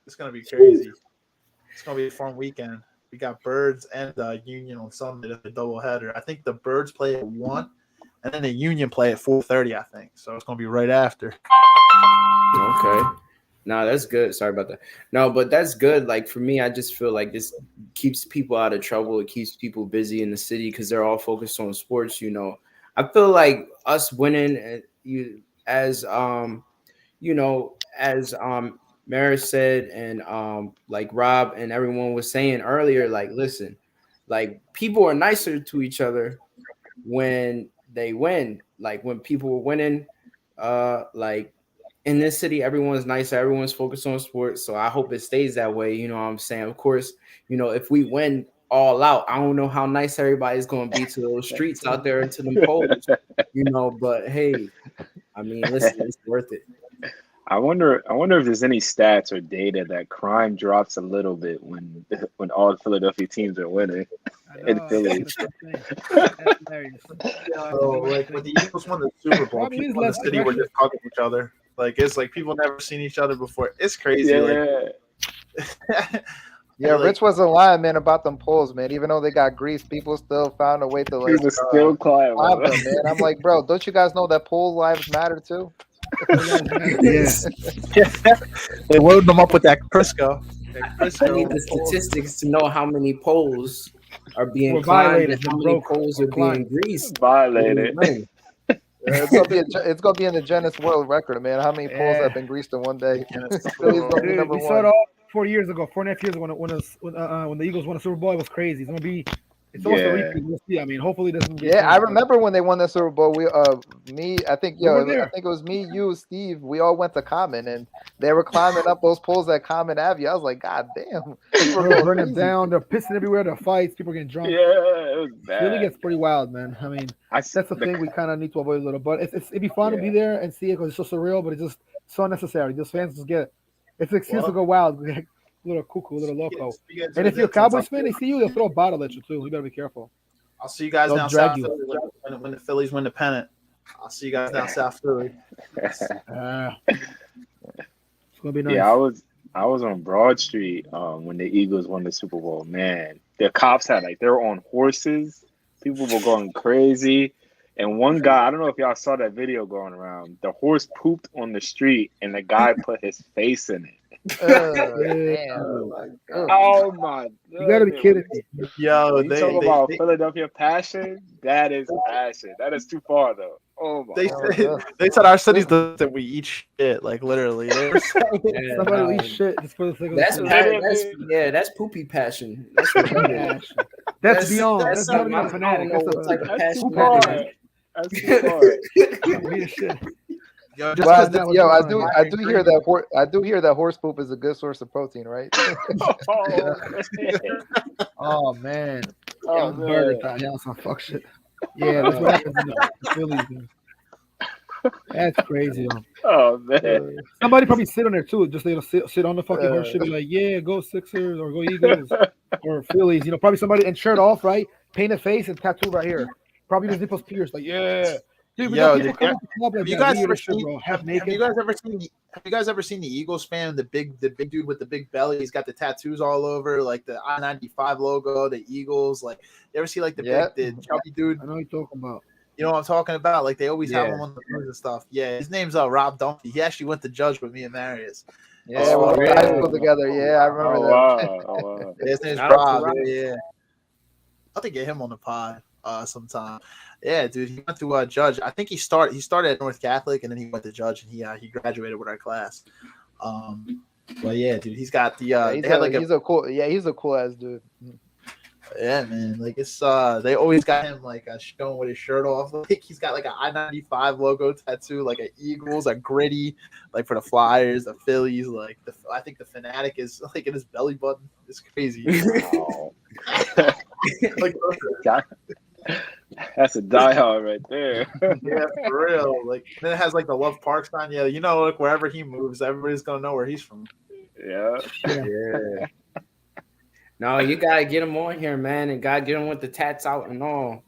It's gonna be crazy. It's gonna be a fun weekend. We got Birds and Union on Sunday. That's a doubleheader. I think the Birds play at 1, and then the Union play at 4:30. I think so. It's gonna be right after. Okay. No, that's good. Sorry about that. No, but that's good. Like for me, I just feel like this keeps people out of trouble. It keeps people busy in the city because they're all focused on sports. I feel like us winning, as Maris said, and like Rob and everyone was saying earlier, like listen, like people are nicer to each other when they win. Like when people were winning, like in this city, everyone's nicer, everyone's focused on sports. So I hope it stays that way. You know what I'm saying? Of course, if we win all out, I don't know how nice everybody's gonna be to those streets out there and to them poles, but hey, I mean, listen, it's worth it. I wonder if there's any stats or data that crime drops a little bit when all the Philadelphia teams are winning in Philly. That's hilarious. Like when the Eagles won the Super Bowl, people in the city were just hugging each other. Like it's like people never seen each other before. It's crazy. Yeah. Yeah, Rich wasn't lying, man, about them polls, man. Even though they got greased, people still found a way to He was still climbing, man. I'm like, bro, don't you guys know that poll lives matter too? Yes. They loaded them up with that Crisco. I need the statistics to know how many polls are being Were climbed violated and how and many broke polls or are being climbed. greased. violated. It's gonna be in the Guinness World Record, man. How many poles have been greased in one day? Philly's gonna be Dude, number we saw it one. all 4.5 years ago when the Eagles won a Super Bowl. It was crazy. It's almost a repeat. We'll see. I mean, hopefully it doesn't get Yeah, I changed. remember when they won the Super Bowl. I think We were I there. think it was me, you, Steve. We all went to Common, and they were climbing up those poles at Common Avenue. I was like, God damn, They people are were going burning crazy. down. They're pissing everywhere. They're fights. People are getting drunk. Yeah, it was Philly bad. gets pretty wild, man. I mean, that's the thing we kind of need to avoid a little. But it'd be fun to be there and see it because it's so surreal, but it's just so unnecessary. Just fans just get it's an excuse to go wild, a little cuckoo, a little loco. And if you're a Cowboys fan, they see you, they'll throw a bottle at you too. You better be careful. I'll see you guys They'll down drag south you. Philly when the Phillies win the pennant. I'll see you guys down south Philly. It's gonna be nice. Yeah, I was on Broad Street when the Eagles won the Super Bowl. Man, the cops had they were on horses. People were going crazy. And one guy, I don't know if y'all saw that video going around. The horse pooped on the street, and the guy put his face in it. Oh my! You gotta be kidding me. Yo, You talk about Philadelphia passion. That is passion. That is too far though. Oh my! They said our city's that we eat shit, like literally. They were saying, Somebody will eat shit just for the sake of that's poopy passion. That's passion. That's beyond. That's not even a fanatic. That's too far. That's too far. Yo, I do hear that horse poop is a good source of protein, right? Oh man. Oh man. Y'all some fuck shit. Yeah, that's what happens in the Phillies. Man. That's crazy. Yo. Oh man. Somebody probably sit on there too. Just sit on the fucking horse shit. Be like, yeah, go Sixers or go Eagles or Phillies. You know, probably somebody and shirt off, right? Paint a face and tattoo right here. Probably the nipples pierced. Like, yeah. Dude, have you guys ever seen the Eagles fan? The big dude with the big belly. He's got the tattoos all over, like the I-95 logo, the Eagles. Like, you ever see like the chubby dude? I know what you're talking about. You know what I'm talking about? Like they always have him on the news and stuff. Yeah, his name's Rob Dunphy. He actually went to judge with me and Marius. Yeah, we high school together. Yeah, I remember that. Wow. His name's Rob. Yeah. I'll have to get him on the pod sometime. Yeah, dude, he went to judge. I think he started at North Catholic and then he went to judge and he graduated with our class. But yeah, dude, he's got the he's a cool ass dude. Yeah, man. Like it's they always got him like showing with his shirt off. Like he's got like an I-95 logo tattoo, like an Eagles, a gritty, like for the Flyers, the Phillies. Like I think the Fanatic is like in his belly button. It's crazy. Wow. Like, that's a diehard right there. Yeah, for real. Like then it has like the Love Park sign. Yeah, you know, like wherever he moves, everybody's gonna know where he's from. Yeah. No, you gotta get him on here, man, and gotta get him with the tats out and all.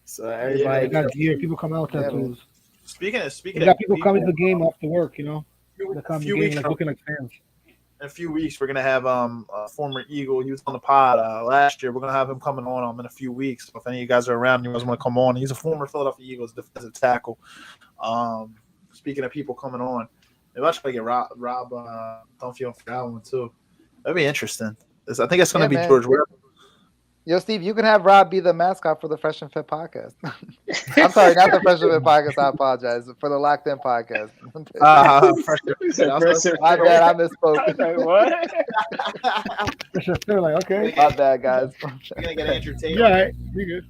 So everybody got gear. People come out with tattoos. Speaking you of got people coming to the game after work, you know. They come to the game like looking like fans. In a few weeks, we're gonna have a former Eagle. He was on the pod last year. We're gonna have him coming on in a few weeks. So if any of you guys are around, you guys want to come on. He's a former Philadelphia Eagles defensive tackle. Speaking of people coming on, maybe I should get Rob Dunphy on for that one too. That'd be interesting. I think it's gonna be George Ware. Yo, Steve, you can have Rob be the mascot for the Fresh and Fit podcast. I'm sorry, not the Fresh and Fit podcast. I apologize for the Locked In podcast. My bad, I misspoke. What? They're like, okay. My bad, guys. You're gonna get entertained. Yeah, right. You're good.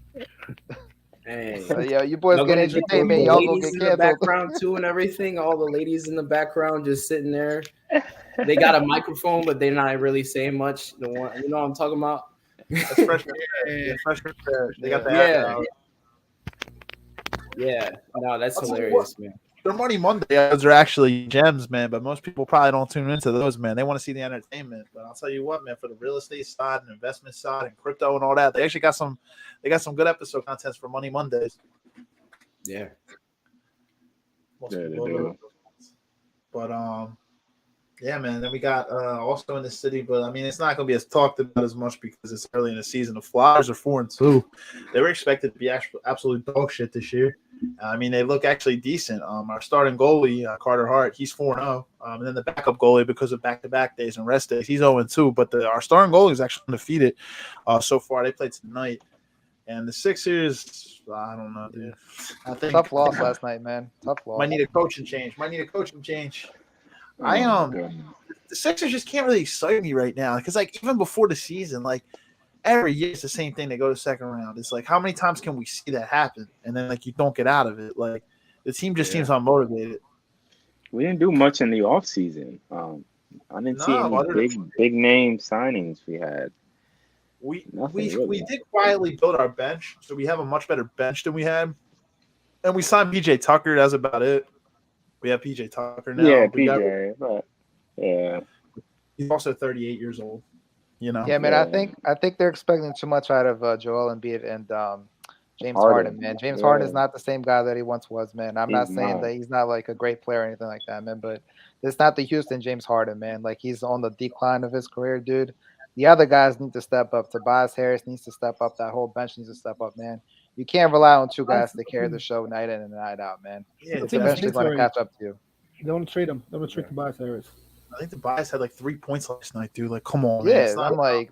Hey. So, yeah, you boys get entertained, man. Y'all gonna get in canceled. the background too and everything. All the ladies in the background just sitting there. They got a microphone, but they're not really saying much. The one, you know what I'm talking about? That's freshman. They got the Yeah. No, that's hilarious, man. Their Money Monday ads are actually gems, man. But most people probably don't tune into those, man. They want to see the entertainment. But I'll tell you what, man. For the real estate side and investment side and crypto and all that, they actually got some. They got some good episode contents for Money Mondays. Yeah. They do. But yeah, man. Then we got also in the city, but I mean, it's not going to be as talked about as much because it's early in the season. The Flyers are 4-2. They were expected to be absolute dog shit this year. I mean, they look actually decent. Our starting goalie, Carter Hart, he's 4-0. And then the backup goalie, because of back-to-back days and rest days, he's 0-2. But our starting goalie is actually undefeated so far. They played tonight. And the Sixers, I don't know, dude. I think Tough loss last night, man. Tough loss. Might need a coaching change. The Sixers just can't really excite me right now because, like, even before the season, like every year it's the same thing. They go to second round. It's like, how many times can we see that happen? And then, like, you don't get out of it. Like, the team just seems unmotivated. We didn't do much in the offseason. I didn't see any big name signings we had. We did quietly build our bench, so we have a much better bench than we had. And we signed PJ Tucker. That's about it. We have PJ Tucker now. Yeah, PJ. But yeah, he's also 38 years old. You know. Yeah, man. I think they're expecting too much out of Joel Embiid and James Harden, man. James Harden is not the same guy that he once was, man. I'm not saying that he's not like a great player or anything like that, man. But it's not the Houston James Harden, man. Like, he's on the decline of his career, dude. The other guys need to step up. Tobias Harris needs to step up. That whole bench needs to step up, man. You can't rely on two guys to carry the show night in and night out, man. Yeah, it's eventually going to catch up to you. They want to trade him. They want to trade Tobias Harris. I think Tobias had like 3 points last night, dude. Like, come on, yeah, man. I'm like,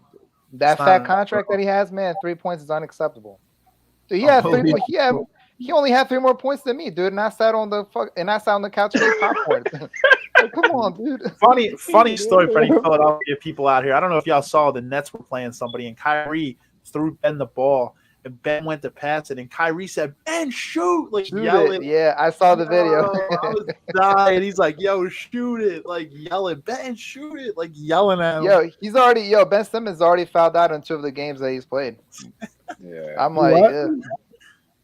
that fat contract that he has, man, 3 points is unacceptable. Dude, he had 3 points. He only had 3 more points than me, dude. And I sat on the couch and ate popcorn. Like, come on, dude. Funny story for any Philadelphia people out here. I don't know if y'all saw the Nets were playing somebody, and Kyrie threw Ben the ball, and Ben went to pass it, and Kyrie said, "Ben, shoot!" Like, yelling. Yeah, I saw the video. I was dying. He's like, "Yo, shoot it!" Like, yelling, "Ben, shoot it!" Like, yelling at him. Ben Simmons already fouled out in 2 of the games that he's played. Yeah, I'm like,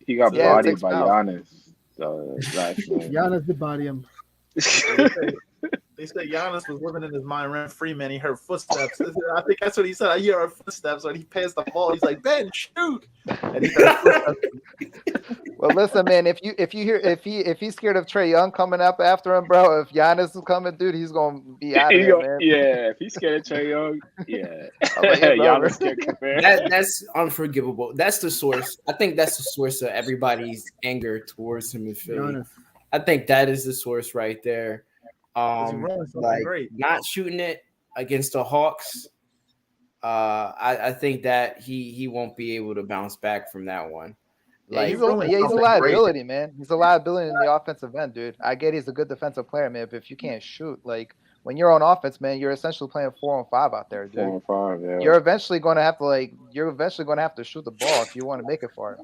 he got bodied by Giannis. Giannis did body him. They said Giannis was living in his mind rent-free, man. He heard footsteps. I think that's what he said. I hear footsteps when he passed the ball. He's like, "Ben, shoot!" And he heard footsteps. Well, listen, man. If he's scared of Trae Young coming up after him, bro. If Giannis is coming, dude, he's gonna be out of there, man. Yeah, if he's scared of Trae Young, that's unforgivable. That's the source. I think that's the source of everybody's anger towards him in Philly. I think that is the source right there. Like, not shooting it against the Hawks. I think that he won't be able to bounce back from that one. Like, he's a liability, man. He's a liability in the offensive end, dude. I get he's a good defensive player, man. But if you can't shoot, like, when you're on offense, man, you're essentially playing 4-on-5 out there, dude. 4-on-5, yeah. You're eventually going to have to shoot the ball if you want to make it far.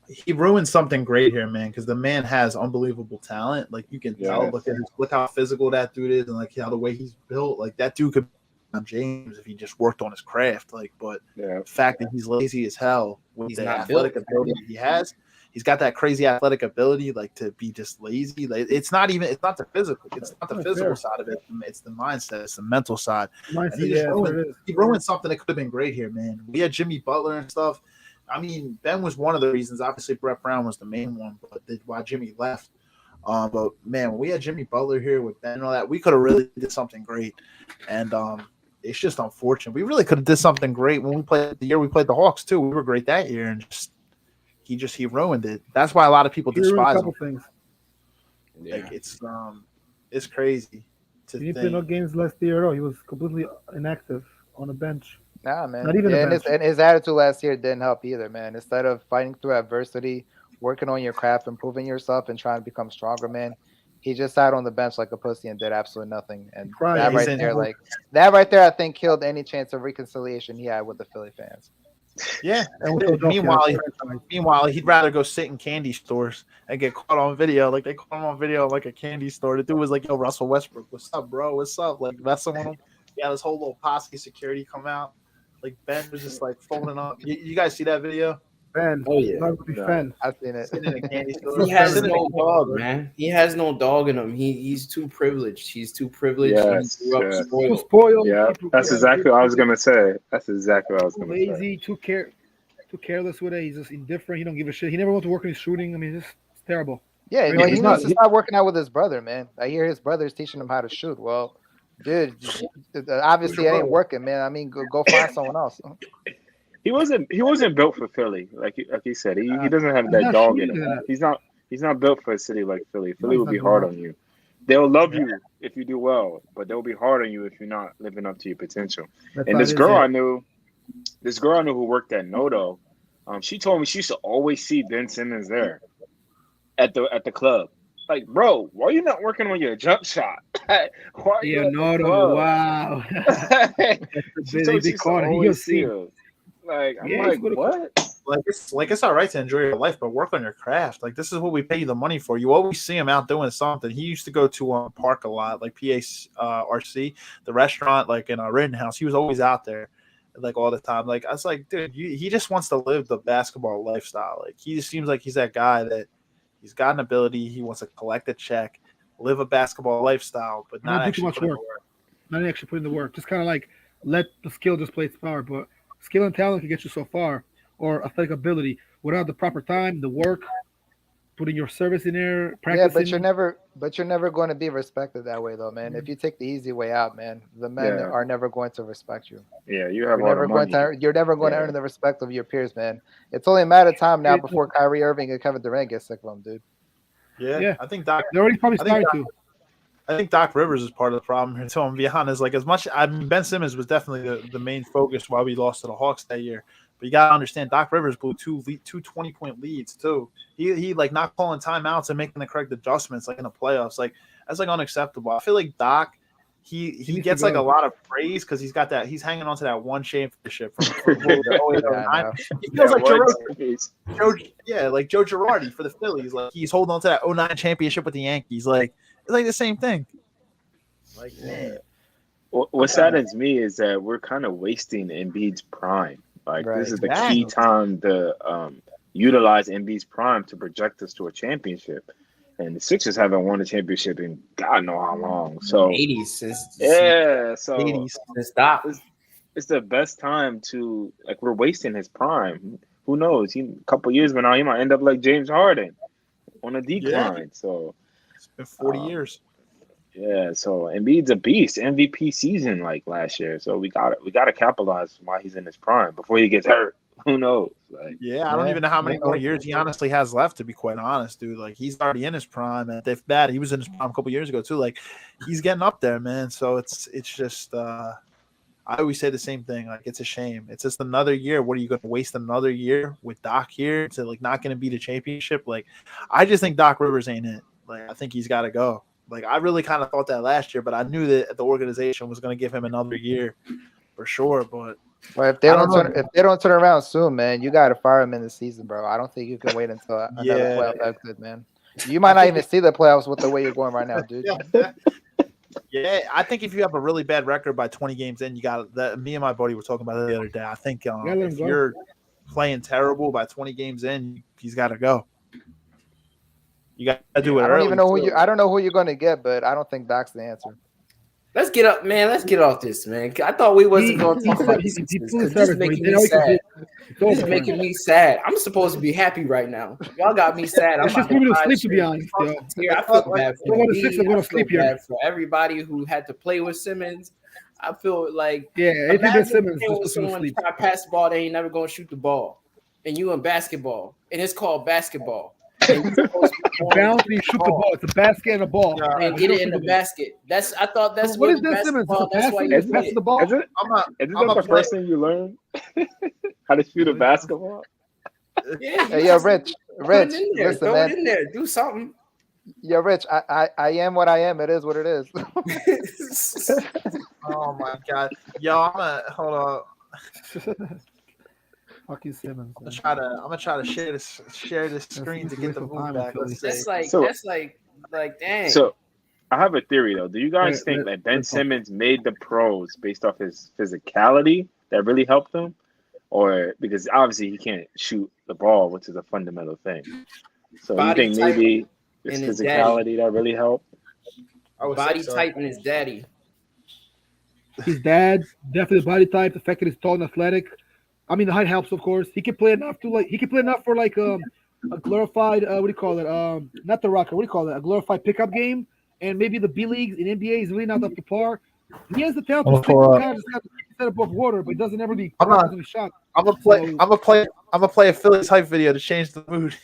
He ruined something great here, man, because the man has unbelievable talent. Like, you can tell. Look how physical that dude is, and like how the way he's built. Like, that dude could be James if he just worked on his craft. Like, but the fact that he's lazy as hell with the athletic ability he has, he's got that crazy athletic ability, like, to be just lazy. Like, it's not the physical side of it. It's the mindset. It's the mental side. He ruined something that could have been great here, man. We had Jimmy Butler and stuff. I mean, Ben was one of the reasons. Obviously, Brett Brown was the main one, but why Jimmy left. But man, when we had Jimmy Butler here with Ben and all that, we could have really did something great. And it's just unfortunate. We really could have did something great when we played the year we played the Hawks too. We were great that year, and he ruined it. That's why a lot of people despise him. Things. Yeah. Like, it's crazy. He didn't play no games last year. He was completely inactive on the bench. Nah, man. And his attitude last year didn't help either, man. Instead of fighting through adversity, working on your craft, improving yourself, and trying to become stronger, man, he just sat on the bench like a pussy and did absolutely nothing. And that right there, I think killed any chance of reconciliation he had with the Philly fans. Yeah. Meanwhile, he'd rather go sit in candy stores and get caught on video. Like, they caught him on video like a candy store. The dude was like, "Yo, Russell Westbrook, what's up, bro? What's up?" Like, messing with him. He had his whole little posse security come out. Like, Ben was just like folding up. You guys see that video? Ben. Oh yeah. I've seen it. Sitting in a candy store. He has no dog, man. He has no dog in him. He's too privileged. He's too privileged. Yes, he grew up spoiled. Yeah, that's exactly what I was gonna say. Lazy, too careless with it. He's just indifferent. He don't give a shit. He never went to work on his shooting. I mean, it's terrible. Yeah, he needs to start working out with his brother, man. I hear his brother's teaching him how to shoot. Well, dude, obviously it ain't working, man. I mean, go find someone else. He wasn't built for Philly, like he said. He doesn't have that dog in him. He's not built for a city like Philly. Philly will be hard on you. They'll love you if you do well, but they'll be hard on you if you're not living up to your potential. And this girl I knew who worked at Noto, She told me she used to always see Ben Simmons there at the club. Like, bro, why are you not working on your jump shot? Why are you at the Leonardo, club? wow. She told me she used to always see him. Like, I'm like, what? Like it's all right to enjoy your life, but work on your craft. Like this is what we pay you the money for. You always see him out doing something. He used to go to Park a lot, like PARC, the restaurant, like in Rittenhouse. He was always out there, like all the time. Like I was like, dude, he just wants to live the basketball lifestyle. Like he just seems like he's that guy that he's got an ability. He wants to collect a check, live a basketball lifestyle, but not do actually too much put in work. the work. Not actually put in the work. Just kind of like let the skill just play its power. But skill and talent can get you so far, or athletic ability without the proper time, the work, putting your service in there, practicing. Yeah, but you're never going to be respected that way, though, man. If you take the easy way out, man, the men are never going to respect you. Yeah, you have You're never going to earn the respect of your peers, man. It's only a matter of time now before Kyrie Irving and Kevin Durant get sick of him, dude. Yeah, I think Doc. They're already probably starting to. I think Doc Rivers is part of the problem here too. I'm gonna be honest. Like Ben Simmons was definitely the main focus why we lost to the Hawks that year. But you gotta understand, Doc Rivers blew two 20-point leads too. He like not calling timeouts and making the correct adjustments like in the playoffs. Like that's like unacceptable. I feel like Doc, he gets like a lot of praise because he's got that. He's hanging on to that one championship from the 08-09. He feels like Joe Girardi for the Phillies. Like he's holding on to that 09 championship with the Yankees. Like it's like the same thing. Like man. What saddens me is that we're kind of wasting Embiid's prime. Like this is the key time to utilize Embiid's prime to project us to a championship. And the Sixers haven't won a championship in God know how long. So 80s so 80s since Doc. It's the best time to like we're wasting his prime. Who knows? A couple years from now, he might end up like James Harden on a decline. Yeah. So it's been 40 years. Yeah, so Embiid's a beast. MVP season like last year. So we gotta capitalize while he's in his prime before he gets hurt. Who knows? Like, I don't even know how many more years he honestly has left, to be quite honest, dude. Like he's already in his prime, and if bad, he was in his prime a couple years ago too. Like he's getting up there, man. So it's just I always say the same thing. Like it's a shame. It's just another year. What are you going to waste another year with Doc here to like not going to beat a championship? Like I just think Doc Rivers ain't it. Like I think he's got to go. Like I really kind of thought that last year, but I knew that the organization was going to give him another year for sure. But if they don't turn around soon, man, you got to fire him in the season, bro. I don't think you can wait until another playoff exit, man. You might not even see the playoffs with the way you're going right now, dude. Yeah, I think if you have a really bad record by 20 games in, you got that. Me and my buddy were talking about it the other day. I think if you're playing terrible by 20 games in, he's got to go. You got to do it. I don't even know I don't know who you're going to get, but I don't think Doc's the answer. Let's get up, man. Let's get off this, man. I thought we wasn't going to talk about this. This is making me sad. This is making me sad. I'm supposed to be happy right now. Y'all got me sad. I'm just moving to sleep, to be honest. I feel bad for I feel bad for everybody who had to play with Simmons. I feel like Simmons was someone trying to pass the ball, they ain't never going to shoot the ball, and you in basketball, and it's called basketball. Bouncy, shoot the ball. It's a basket and a ball, and get it in the basket. I thought that's what is that Simmons? That's why you pass the ball. Is it the first thing you learn how to shoot a basketball? Yeah, Rich, listen, throw man. it in there. Do something. Yeah, Rich, I am what I am. It is what it is. Oh my God, yo, hold on. Fucking Simmons. I'm gonna try to share this screen to get the move back. That's like dang. So I have a theory though. Do you guys think that Ben Simmons made the pros based off his physicality that really helped him? Or because obviously he can't shoot the ball, which is a fundamental thing. So you think maybe his physicality that really helped? Body type and his daddy. His dad, definitely the body type, the fact that he's tall and athletic. I mean, the height helps, of course. He can play enough for a glorified what do you call it? Not the Rocker. What do you call it? A glorified pickup game, and maybe the B leagues in NBA is really not up to par. He has the talent to set above water, but he doesn't ever be shot. I'm gonna play a Phillies hype video to change the mood.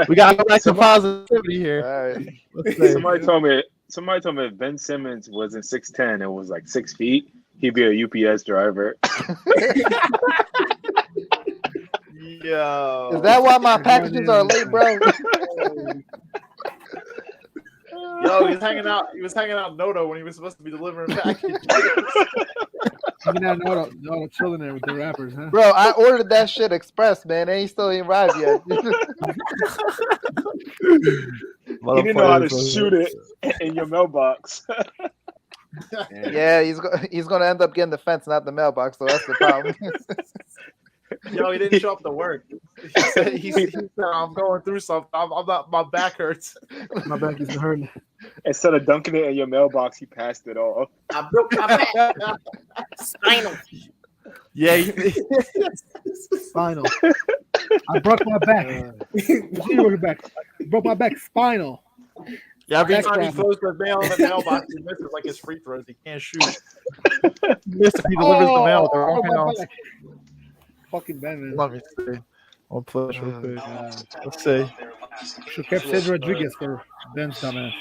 We gotta go back to positivity here. Right. Somebody told me if Ben Simmons wasn't 6'10" and was like 6 feet, he'd be a UPS driver. Yo. Is that why my packages are late, bro? Yo, he was hanging out Noto when he was supposed to be delivering packages. You know, no chilling there with the rappers, huh? Bro, I ordered that shit express, man. Ain't still ain't arrived yet. He didn't know how to shoot it in your mailbox. Yeah, he's gonna end up getting the fence, not the mailbox. So that's the problem. Yo, he didn't show up to work. He said I'm going through something. I'm not. My back hurts. My back is hurting. Instead of dunking it in your mailbox, he passed it off. I broke my back. Spinal. Yeah. Spinal. I broke my back. Broke my back. Spinal. Yeah, every Back time he problem. throws the mail in the mailbox, he misses like his free throws. He can't shoot. He misses. He delivers the mail. The wrong my house. back. Fucking bad, man. Let me see. I'll push real quick. Let's see. Should kept Cedric Rodriguez for Ben's dumbass.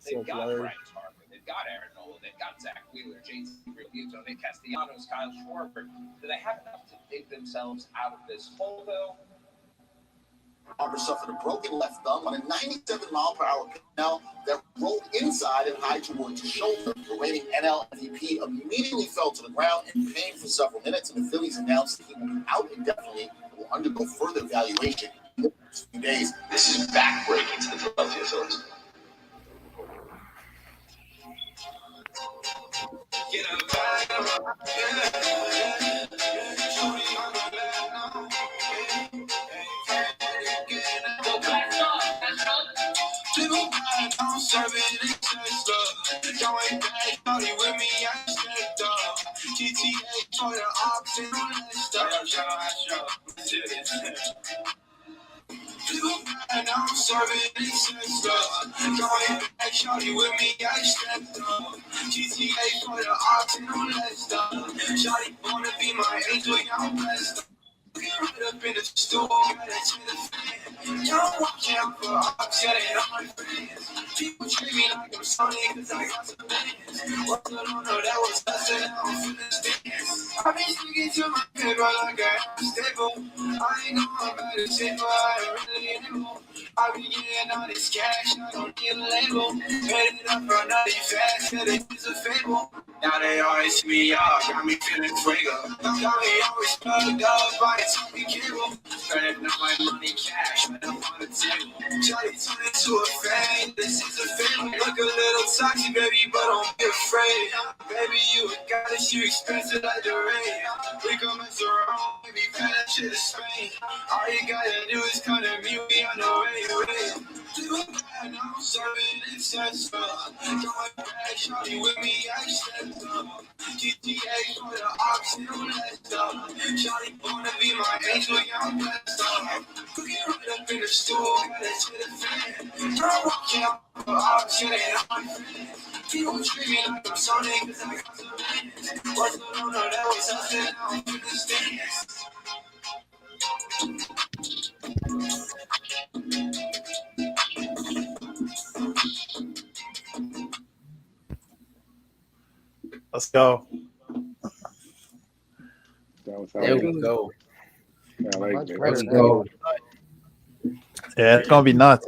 They've got Bryce Harper, they've got Aaron Nola, they've got Zach Wheeler, James Realmuto, Nick Castellanos, Kyle Schwarber. Do they have enough to dig themselves out of this hole, though? Harper suffered a broken left thumb on a 97-mile-per-hour canal that rolled inside and high towards his shoulder. The reigning NL MVP immediately fell to the ground in pain for several minutes, and the Phillies announced that he will be out indefinitely and will undergo further evaluation in the next few days. This is backbreaking to the Philadelphia Phillies. And I'm serving this stuff. Going back, shawty with me, I stepped up. GTA for the ops and all that stuff. Shawty wanna be my angel, y'all blessed up. Get right up in the store, got it to the fan. Y'all watch out for ops, yeah, they not my friends. People treat me like I'm Sonic, cause I got some bands. Well, I don't know, that was us, and now I'm feeling stance. I been sticking to my paper like I am stable. I ain't know I'm about to say, but I ain't really anymore. I be getting all this cash, I don't need a label. Made it up for nothing fast, yeah, this is a fable. Now they always see me out, got me feeling fuego. Got me always plugged up by a talking cable. Spending all my money cash, right up on the table. Johnny turned into a fan, this is a fable. Look a little toxic, baby, but don't be afraid. Baby, you a goddess, you expensive like the rain. We gon' mess around, baby, fat that shit to Spain. All you gotta do is come to me, we on the way. And I'm serving excess. Going back, shawty with me, I stepped up. GTA for the ops and all that stuff. Shawty wanna be my angel, yeah, I'm blessed up. Cooking right up in the stool, got it to the fan. Girl, walk out for ops, yeah, they not my friends. People treat me like I'm Sonic, cause I got some bands. What's going on, that was us, and now I'm feeling stance. Let's go. There we go. I like that. Let's go. Yeah, it's gonna be nuts.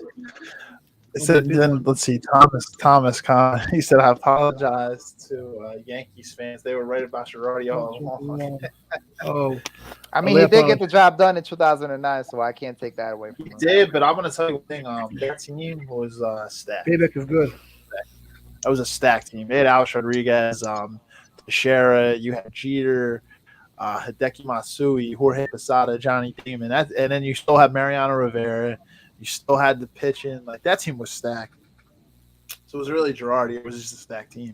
It said, then let's see, Thomas Khan. He said, "I apologize to Yankees fans. They were right about Girardi all along." Oh, I mean, he did get the job done in 2009, so I can't take that away from He him. did, but I'm gonna tell you one thing. Their team was stacked. payback is good. That was a stacked team. They had Alex Rodriguez, Teixeira. You had Jeter, Hideki Matsui, Jorge Posada, Johnny Damon. And then you still had Mariano Rivera. You still had the pitching. Like, that team was stacked. So it was really Girardi. It was just a stacked team.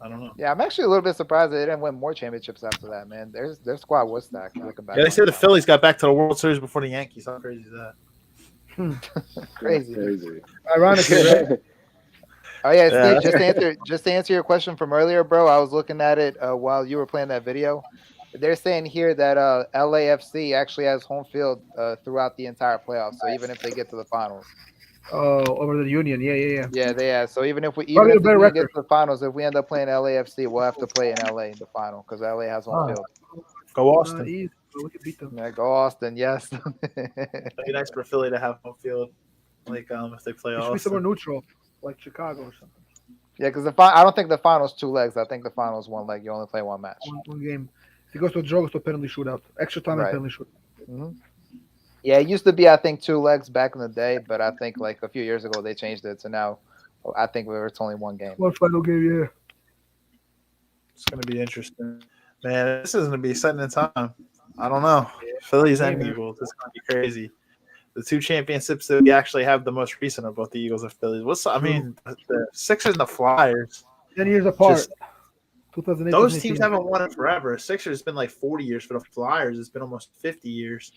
I don't know. Yeah, I'm actually a little bit surprised they didn't win more championships after that, man. Their squad was stacked. Looking back, Yeah, they say the Phillies got back to the World Series before the Yankees. How crazy is that? crazy. Ironically, right? Oh yeah, Steve. Just to answer your question from earlier, bro. I was looking at it while you were playing that video. They're saying here that LAFC actually has home field throughout the entire playoffs. So even if they get to the finals, over the Union. Yeah. Yeah. So even if Probably a the better Union gets record. to the finals, if we end up playing LAFC, we'll have to play in LA in the final because LA has home Oh, field. go Not Austin. easy, but we can beat them. Yeah, go Austin, yes. It'd be nice for Philly to have home field, like if they play It should be somewhere Austin. neutral, like Chicago or something. Yeah, because I don't think the finals 2 legs. I think the finals 1 leg. You only play one match. One game. If it goes to a draw, it goes to a penalty shootout. Extra time and Right. penalty shootout. hmm Yeah, it used to be I think 2 legs back in the day, but I think like a few years ago they changed it to now. I think it's only one game. One final game, yeah. It's gonna be interesting, man. This is gonna be exciting time. I don't know. Phillies Hey, and man. Eagles. It's gonna be crazy. The two championships that we actually have the most recent are both the Eagles and Phillies. I mean, the Sixers and the Flyers. 10 years apart. Just 2008. those teams 2018. haven't won it forever. Sixers has been like 40 years. For the Flyers, it's been almost 50 years.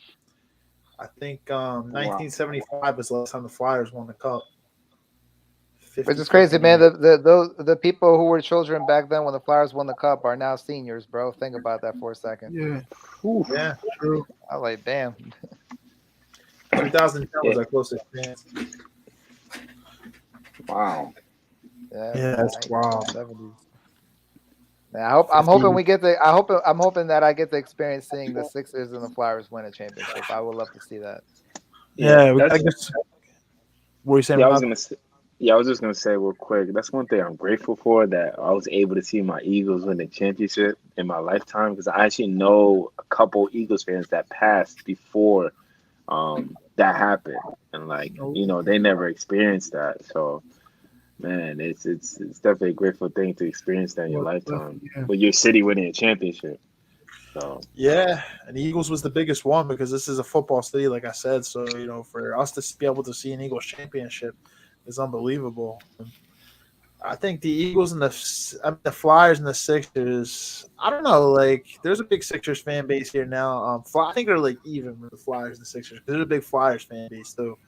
I think 1975 was the last time the Flyers won the cup. Which is crazy, man. The people who were children back then when the Flyers won the cup are now seniors, bro. Think about that for a second. Yeah, Yeah, true. I was like, damn. 2010 was our closest chance. Wow. Yeah, that's wild. 70s. Yeah, I'm hoping we get the. I'm hoping that I get to experience seeing the Sixers and the Flyers win a championship. I would love to see that. Yeah, I that's- guess. What were you saying? Yeah, I Rob? was gonna say. Yeah, I was just gonna say real quick. That's one thing I'm grateful for, that I was able to see my Eagles win the championship in my lifetime, because I actually know a couple Eagles fans that passed before that happened, and they never experienced that. So, man, it's definitely a grateful thing to experience that in your lifetime, Yeah. with your city winning a championship. So Yeah, and the Eagles was the biggest one because this is a football city, like I said. So for us to be able to see an Eagles championship is unbelievable. I think the Eagles and the Flyers and the Sixers. I don't know. Like, there's a big Sixers fan base here now. I think they're like even with the Flyers and the Sixers because there's a big Flyers fan base too.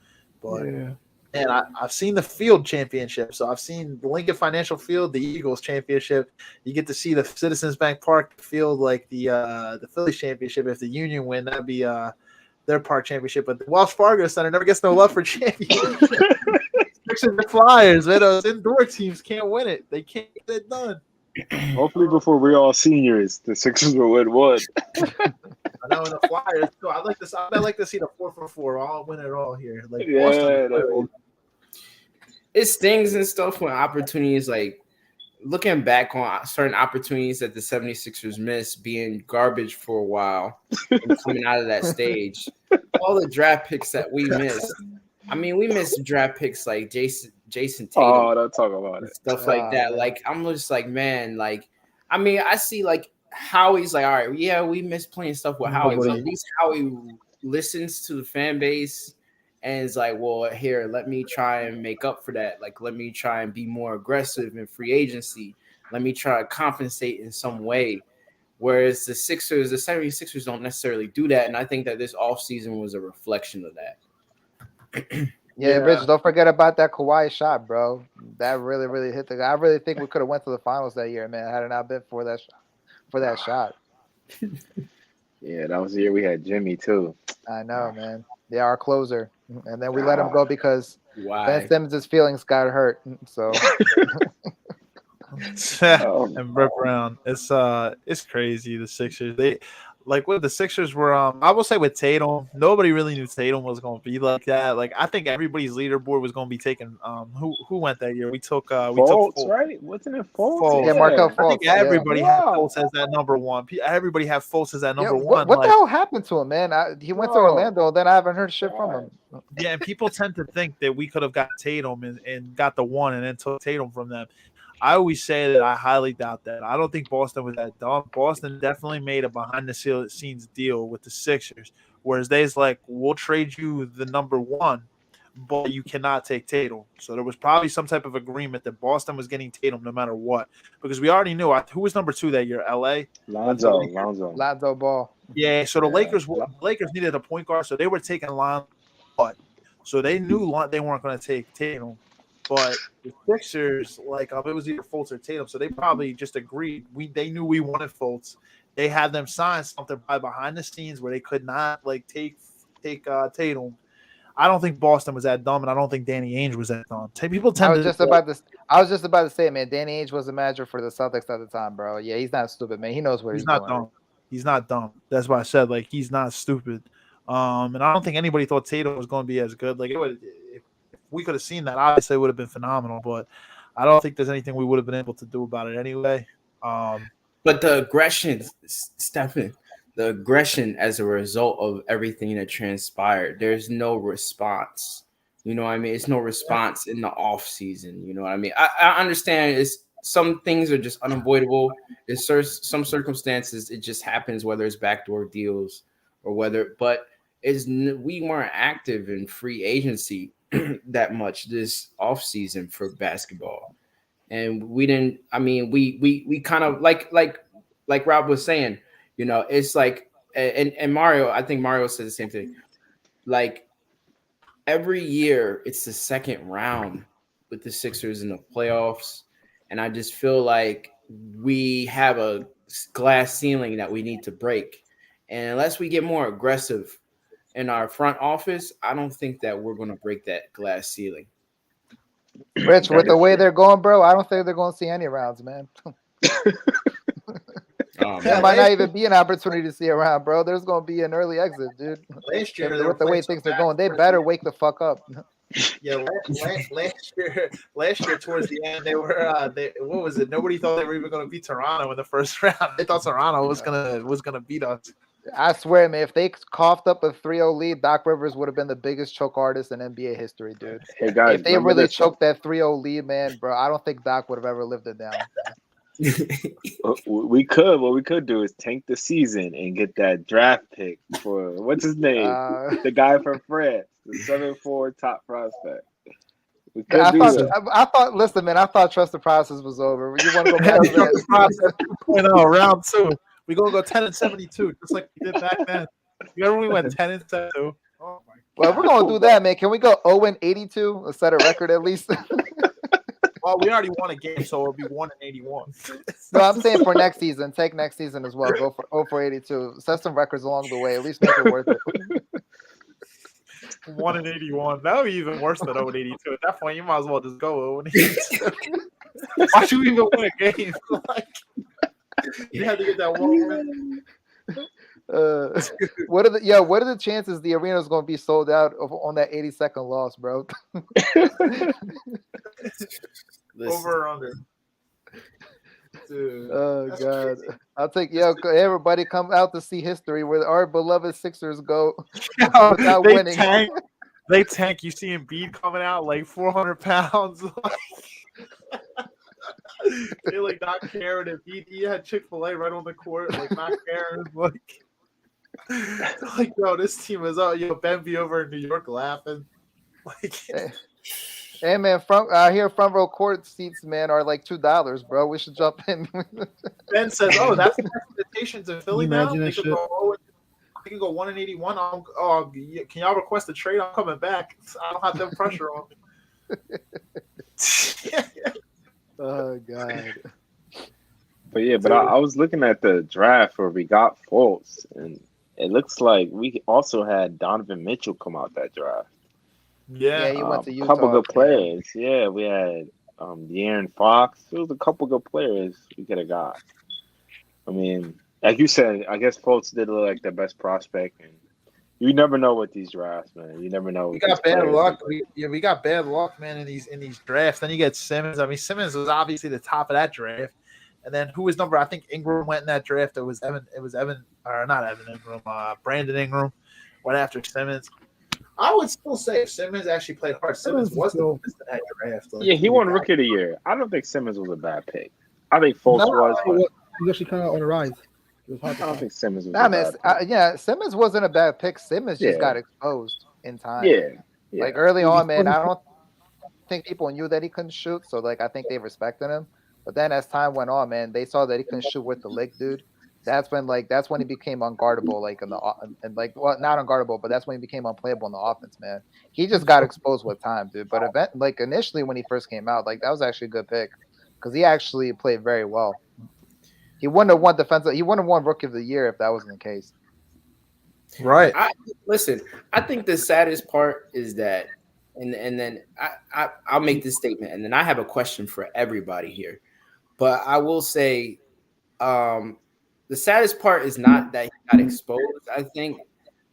But Yeah. and I've seen the field championship. So I've seen the Lincoln Financial Field, the Eagles championship. You get to see the Citizens Bank Park field, like the Phillies championship. If the Union win, that'd be their park championship. But the Wells Fargo Center never gets no love for championship. Sixers and Flyers, man, those indoor teams can't win it. They can't get it done. hopefully, before we're all seniors, the Sixers will win one. I know, in the Flyers too. I'd like to see the 4-for-4. I'll win it all here. Like Yeah, Boston. It stings and stuff when opportunities, like looking back on certain opportunities that the 76ers missed, being garbage for a while and coming out of that stage. All the draft picks that we missed. I mean, we missed draft picks like Jason Tatum. Oh, don't talk about it. Stuff like that. Man. Like, I'm just like, man, like, I mean, I see like Howie's like, all right, yeah, we miss playing stuff with Howie, but at least Howie listens to the fan base and is like, well, here, let me try and make up for that. Like, let me try and be more aggressive in free agency. Let me try to compensate in some way. Whereas the 76ers don't necessarily do that. And I think that this offseason was a reflection of that. Yeah, Rich, don't forget about that Kawhi shot, bro. That really, really hit the guy. I really think we could have went to the finals that year, man. Had it not been for that shot. Yeah, that was the year we had Jimmy too. I know, man. Yeah, our closer. And then we let him go because Why? Ben Simmons' feelings got hurt. So And Brett Brown. It's crazy. The Sixers. They like what the Sixers were. I will say with Tatum, nobody really knew Tatum was going to be like that. Like I think everybody's leaderboard was going to be taken. Who went that year? We took Fultz, right? Wasn't it Fultz? Fultz. Yeah, Markelle I Fultz. think everybody yeah. had Fultz as that number one. Everybody had Fultz as that number Yeah, one. what like, the hell happened to him, man? He went to Orlando, then I haven't heard shit from him. Yeah, and people tend to think that we could have got Tatum and got the one and then took Tatum from them. I always say that I highly doubt that. I don't think Boston was that dumb. Boston definitely made a behind-the-scenes deal with the Sixers, whereas they's like, we'll trade you the number one, but you cannot take Tatum. So there was probably some type of agreement that Boston was getting Tatum no matter what, because we already knew who was number 2 that year. L.A. Lonzo Ball. Yeah, so the Lakers needed a point guard, so they were taking Lonzo, so they knew they weren't going to take Tatum. But the Sixers, like, it was either Fultz or Tatum, so they probably just agreed. They knew we wanted Fultz. They had them sign something by behind the scenes where they could not like take Tatum. I don't think Boston was that dumb, and I don't think Danny Ainge was that dumb. People tend I to. was just about to say, man, Danny Ainge was the manager for the Celtics at the time, bro. Yeah, he's not stupid, man. He knows what he's not doing. dumb. He's not dumb. That's why I said like he's not stupid. And I don't think anybody thought Tatum was going to be as good. Like if we could have seen that, obviously it would have been phenomenal. But I don't think there's anything we would have been able to do about it anyway. But the aggression, Stephen, the aggression as a result of everything that transpired, there's no response. You know what I mean? It's no response in the off season. You know what I mean? I understand some things are just unavoidable. In some circumstances, it just happens, whether it's backdoor deals or but we weren't active in free agency that much this off season for basketball. And we didn't. I mean, we kind of like Rob was saying. You know, it's like and Mario. I think Mario said the same thing. Like every year, it's the second round with the Sixers in the playoffs, and I just feel like we have a glass ceiling that we need to break. And unless we get more aggressive in our front office, I don't think that we're going to break that glass ceiling. Rich, with the way they're going, bro, I don't think they're going to see any rounds, man. There might not even be an opportunity to see a round, bro. There's going to be an early exit, dude. Last year, with the way things are going, they better wake the fuck up. Yeah, last year towards the end, they were what was it? Nobody thought they were even going to beat Toronto in the first round. They thought Toronto was gonna beat us. I swear, man, if they coughed up a 3-0 lead, Doc Rivers would have been the biggest choke artist in NBA history, dude. Hey guys, if they really choked that 3-0 lead, man, bro, I don't think Doc would have ever lived it down. What we could do is tank the season and get that draft pick for what's his name, the guy from France, the 7'4" top prospect. I thought. Listen, man, I thought trust the process was over. You want to go back to that process 2.0 round 2? We're gonna go 10-72, just like we did back then. Remember we went 10-72. Oh my well, we're gonna do that, man. Can we go 0-82? Let's set a record at least. Well, we already won a game, so it'll be 1-81. No, I'm saying for next season. Take next season as well. Go for 82. Set some records along the way. At least make it worth it. 1-81. That would be even worse than 0-82. At that point, you might as well just go 0-82. Why should we even win a game? Like, you had to get that one win. What are the chances the arena is going to be sold out on that 82nd loss, bro? Over or under? Dude. Oh god, I'll take everybody come out to see history where our beloved Sixers go without winning. They tank. You see Embiid coming out like 400 pounds. They like not caring. Embiid, he had Chick-fil-A right on the court, like not caring. Like yo, this team is Ben be over in New York laughing. Like. Hey man, front row court seats, man, are like $2, bro. We should jump in. Ben says, "Oh, that's the invitation to Philly now. They can go 1-81. Can y'all request a trade? I'm coming back. I don't have them pressure on me." Oh god. But I was looking at the draft where we got Fultz, and it looks like we also had Donovan Mitchell come out that draft. Yeah, he went to Utah. A couple good players. Yeah, we had De'Aaron Fox. There was a couple good players we could have got. I mean, like you said, I guess Fultz did look like the best prospect, and you never know with these drafts, man. You never know. We got bad luck. We got bad luck, man, in these drafts. Then you get Simmons. I mean, Simmons was obviously the top of that draft. And then who was number? I think Ingram went in that draft. It was Evan, or not Evan Ingram. Brandon Ingram went after Simmons. I would still say if Simmons actually played hard, Simmons was the best in that draft. Yeah, he won Rookie of the Year. I don't think Simmons was a bad pick. I think Fultz was. He's actually kind of on the rise. I don't think Simmons was a bad pick. Simmons wasn't a bad pick. Simmons just got exposed in time. Yeah. Like early on, man, I don't think people knew that he couldn't shoot. So, like, I think they respected him. But then as time went on, man, they saw that he couldn't shoot with the leg, dude. That's when he became unguardable, not unguardable, but that's when he became unplayable in the offense, man. He just got exposed with time, dude. But initially when he first came out, like that was actually a good pick because he actually played very well. He wouldn't have won Rookie of the Year if that wasn't the case. Right. Listen, I think the saddest part is that, and then I'll make this statement, and then I have a question for everybody here. But I will say, um, the saddest part is not that he got exposed. I think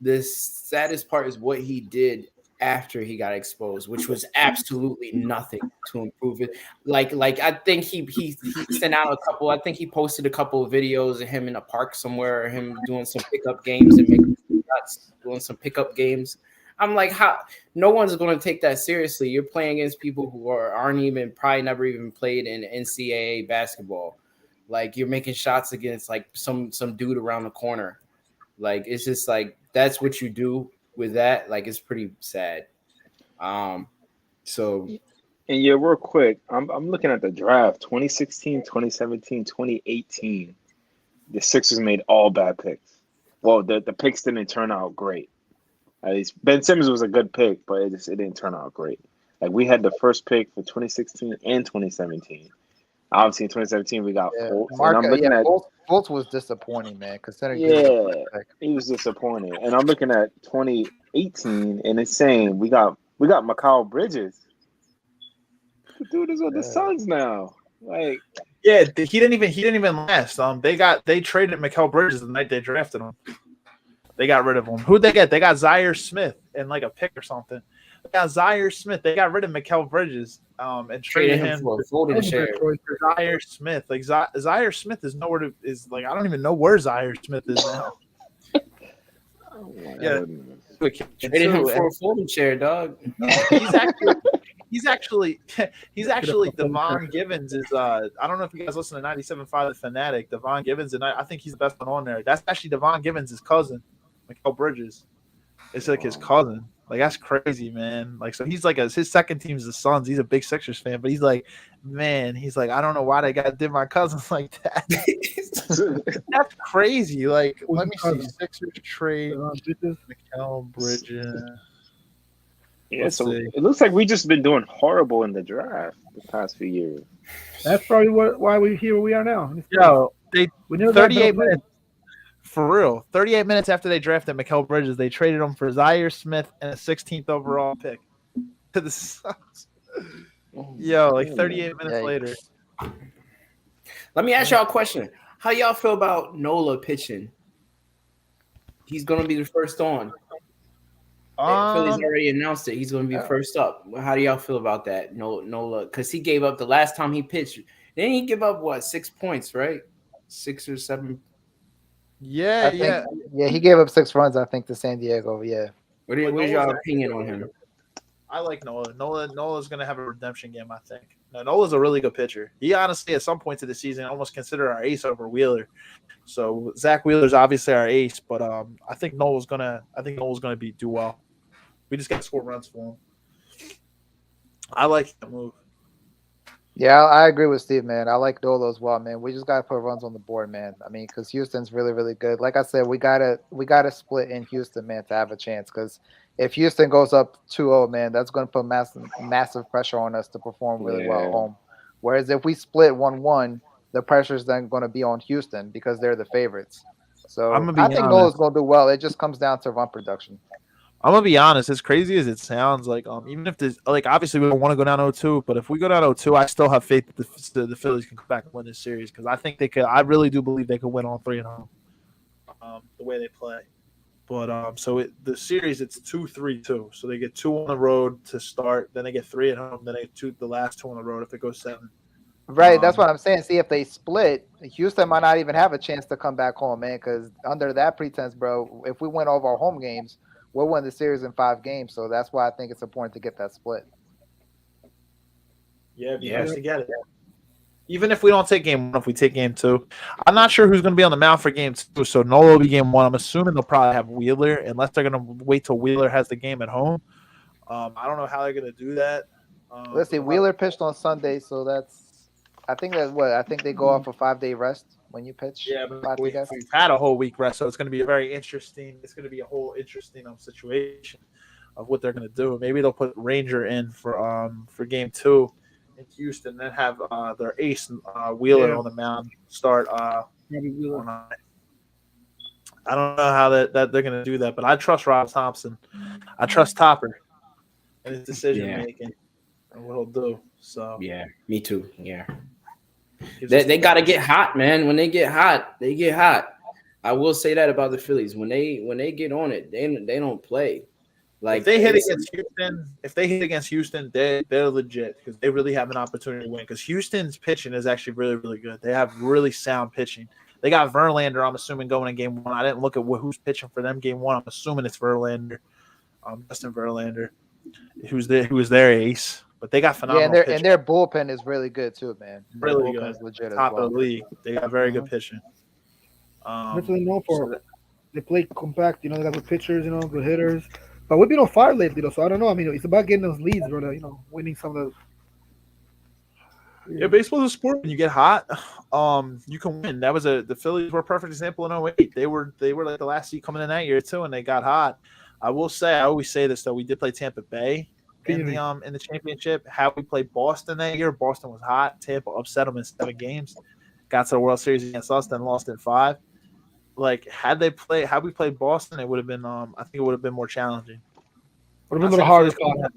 the saddest part is what he did after he got exposed, which was absolutely nothing to improve it. Like I think he sent out a couple. I think he posted a couple of videos of him in a park somewhere, or him doing some pickup games and making shots, doing some pickup games. I'm like, how? No one's going to take that seriously. You're playing against people who aren't even probably never even played in NCAA basketball. Like you're making shots against like some dude around the corner. Like it's just like that's what you do with that. Like it's pretty sad. So And yeah, real quick, I'm looking at the draft 2016, 2017, 2018. The Sixers made all bad picks. Well, the picks didn't turn out great. At least Ben Simmons was a good pick, but it didn't turn out great. Like we had the first pick for 2016 and 2017. Obviously, in 2017 we got Fultz, and I'm looking at Fultz was disappointing, man. Considering he was disappointing, and I'm looking at 2018, and it's saying we got Mikal Bridges. The dude is with the Suns now. Like, yeah, he didn't even last. They traded Mikal Bridges the night they drafted him. They got rid of him. Who'd they get? They got Zaire Smith and like a pick or something. They got Zaire Smith. They got rid of Mikal Bridges and traded him for a folding chair. Zaire Smith. Like Zaire Smith is nowhere to is like I don't even know where Zaire Smith is now. Yeah, traded him for a folding chair, dog. He's actually Devon Givens is I don't know if you guys listen to 97.5 The Fanatic. Devon Givens, and I think he's the best one on there. That's actually Devon Givens' cousin, Mikal Bridges. It's like his cousin. Like that's crazy, man. Like so he's like his second team's the Suns. He's a big Sixers fan, but he's like, man, he's like, I don't know why they did my cousins like that. That's crazy. Like, let me see. Sixers trade Mikal Bridges. Yeah, so it looks like we just been doing horrible in the draft the past few years. That's probably why we're here where we are now. Yo, they 38 minutes. For real, 38 minutes after they drafted Mikal Bridges, they traded him for Zaire Smith and a 16th overall pick to the Suns. Yo, like 38 minutes later. Let me ask y'all a question. How y'all feel about Nola pitching? He's going to be the first on. Phillies already announced it. He's going to be first up. How do y'all feel about that? Nola, because he gave up the last time he pitched. Didn't he give up, 6 points, right? 6 or 7. Yeah, he gave up 6 runs, I think, to San Diego. Yeah. What is your opinion on him? I like Nola. Nola's going to have a redemption game, I think. No, Nola's a really good pitcher. He honestly, at some points of the season, almost considered our ace over Wheeler. So Zach Wheeler's obviously our ace, but I think Nola's gonna do well. We just got to score runs for him. I like that move. Yeah, I agree with Steve, man. I like Nola as well, man. We just gotta put runs on the board, man. I mean, because Houston's really, really good. Like I said, we gotta split in Houston, man, to have a chance. Because if Houston goes up 2-0, man, that's gonna put massive pressure on us to perform really well at home. Whereas if we split 1-1, the pressure is then going to be on Houston because they're the favorites. So I think Nola's going to do well. It just comes down to run production. I'm gonna be honest. As crazy as it sounds, like even if there's obviously we don't want to go down 0-2, but if we go down 0-2, I still have faith that the Phillies can come back and win this series because I think they could. I really do believe they could win all 3 at home. The way they play, but the series it's 2-3-2, so they get 2 on the road to start, then they get 3 at home, then they get the last 2 on the road if it goes 7. Right, that's what I'm saying. See, if they split, Houston might not even have a chance to come back home, man. Because under that pretense, bro, if we win over our home games, we'll win the series in 5 games. So that's why I think it's important to get that split. Yeah, to get it. Even if we don't take game 1, if we take game 2, I'm not sure who's going to be on the mound for game 2. So Nola will be game 1. I'm assuming they'll probably have Wheeler, unless they're going to wait till Wheeler has the game at home. I don't know how they're going to do that. Let's see. Wheeler pitched on Sunday, so that's. I think they go off a 5-day rest when you pitch. Yeah, but we've had a whole week rest, so it's going to be a very interesting. It's going to be a whole interesting situation of what they're going to do. Maybe they'll put Ranger in for game 2 in Houston, then have their ace Wheeler on the mound start. I don't know how that they're going to do that, but I trust Rob Thompson. I trust Topper and his decision Yeah. making and what he'll do. So Yeah, me too. Yeah. gives us They the got to best. get hot, man. When they get hot, they get hot. I will say that about the Phillies. When they get on it, they don't play. If Like they hit it's against Houston, they're legit because they really have an opportunity to win. Because Houston's pitching is actually really, really good. They have really sound pitching. They got Verlander, I'm assuming, going in game one. I didn't look at who's pitching for them game one. I'm assuming it's Verlander, Justin Verlander, who was their ace. But they got Yeah, phenomenal pitching. and their bullpen is really good too, man. Their Really bullpen good. is legit as Top well. of the league. They got very good Mhm. pitching. That's what they know So for. They play compact. They got good pitchers. Good hitters. But we've been on fire lately, though. So I don't know. I mean, it's about getting those leads, brother. Winning some of the. yeah, baseball's a sport. When you get hot, you can win. The Phillies were a perfect example in 08. They were like the last seed coming in that year too, and they got hot. I will say, I always say this though. We did play Tampa Bay in the championship. How we played Boston that year. Boston was hot. Tampa upset them in 7 games. Got to the World Series against us, then lost in 5. Like had we played Boston, it would have been I think it would have been more challenging. But Not remember the saying hardest Phillies part.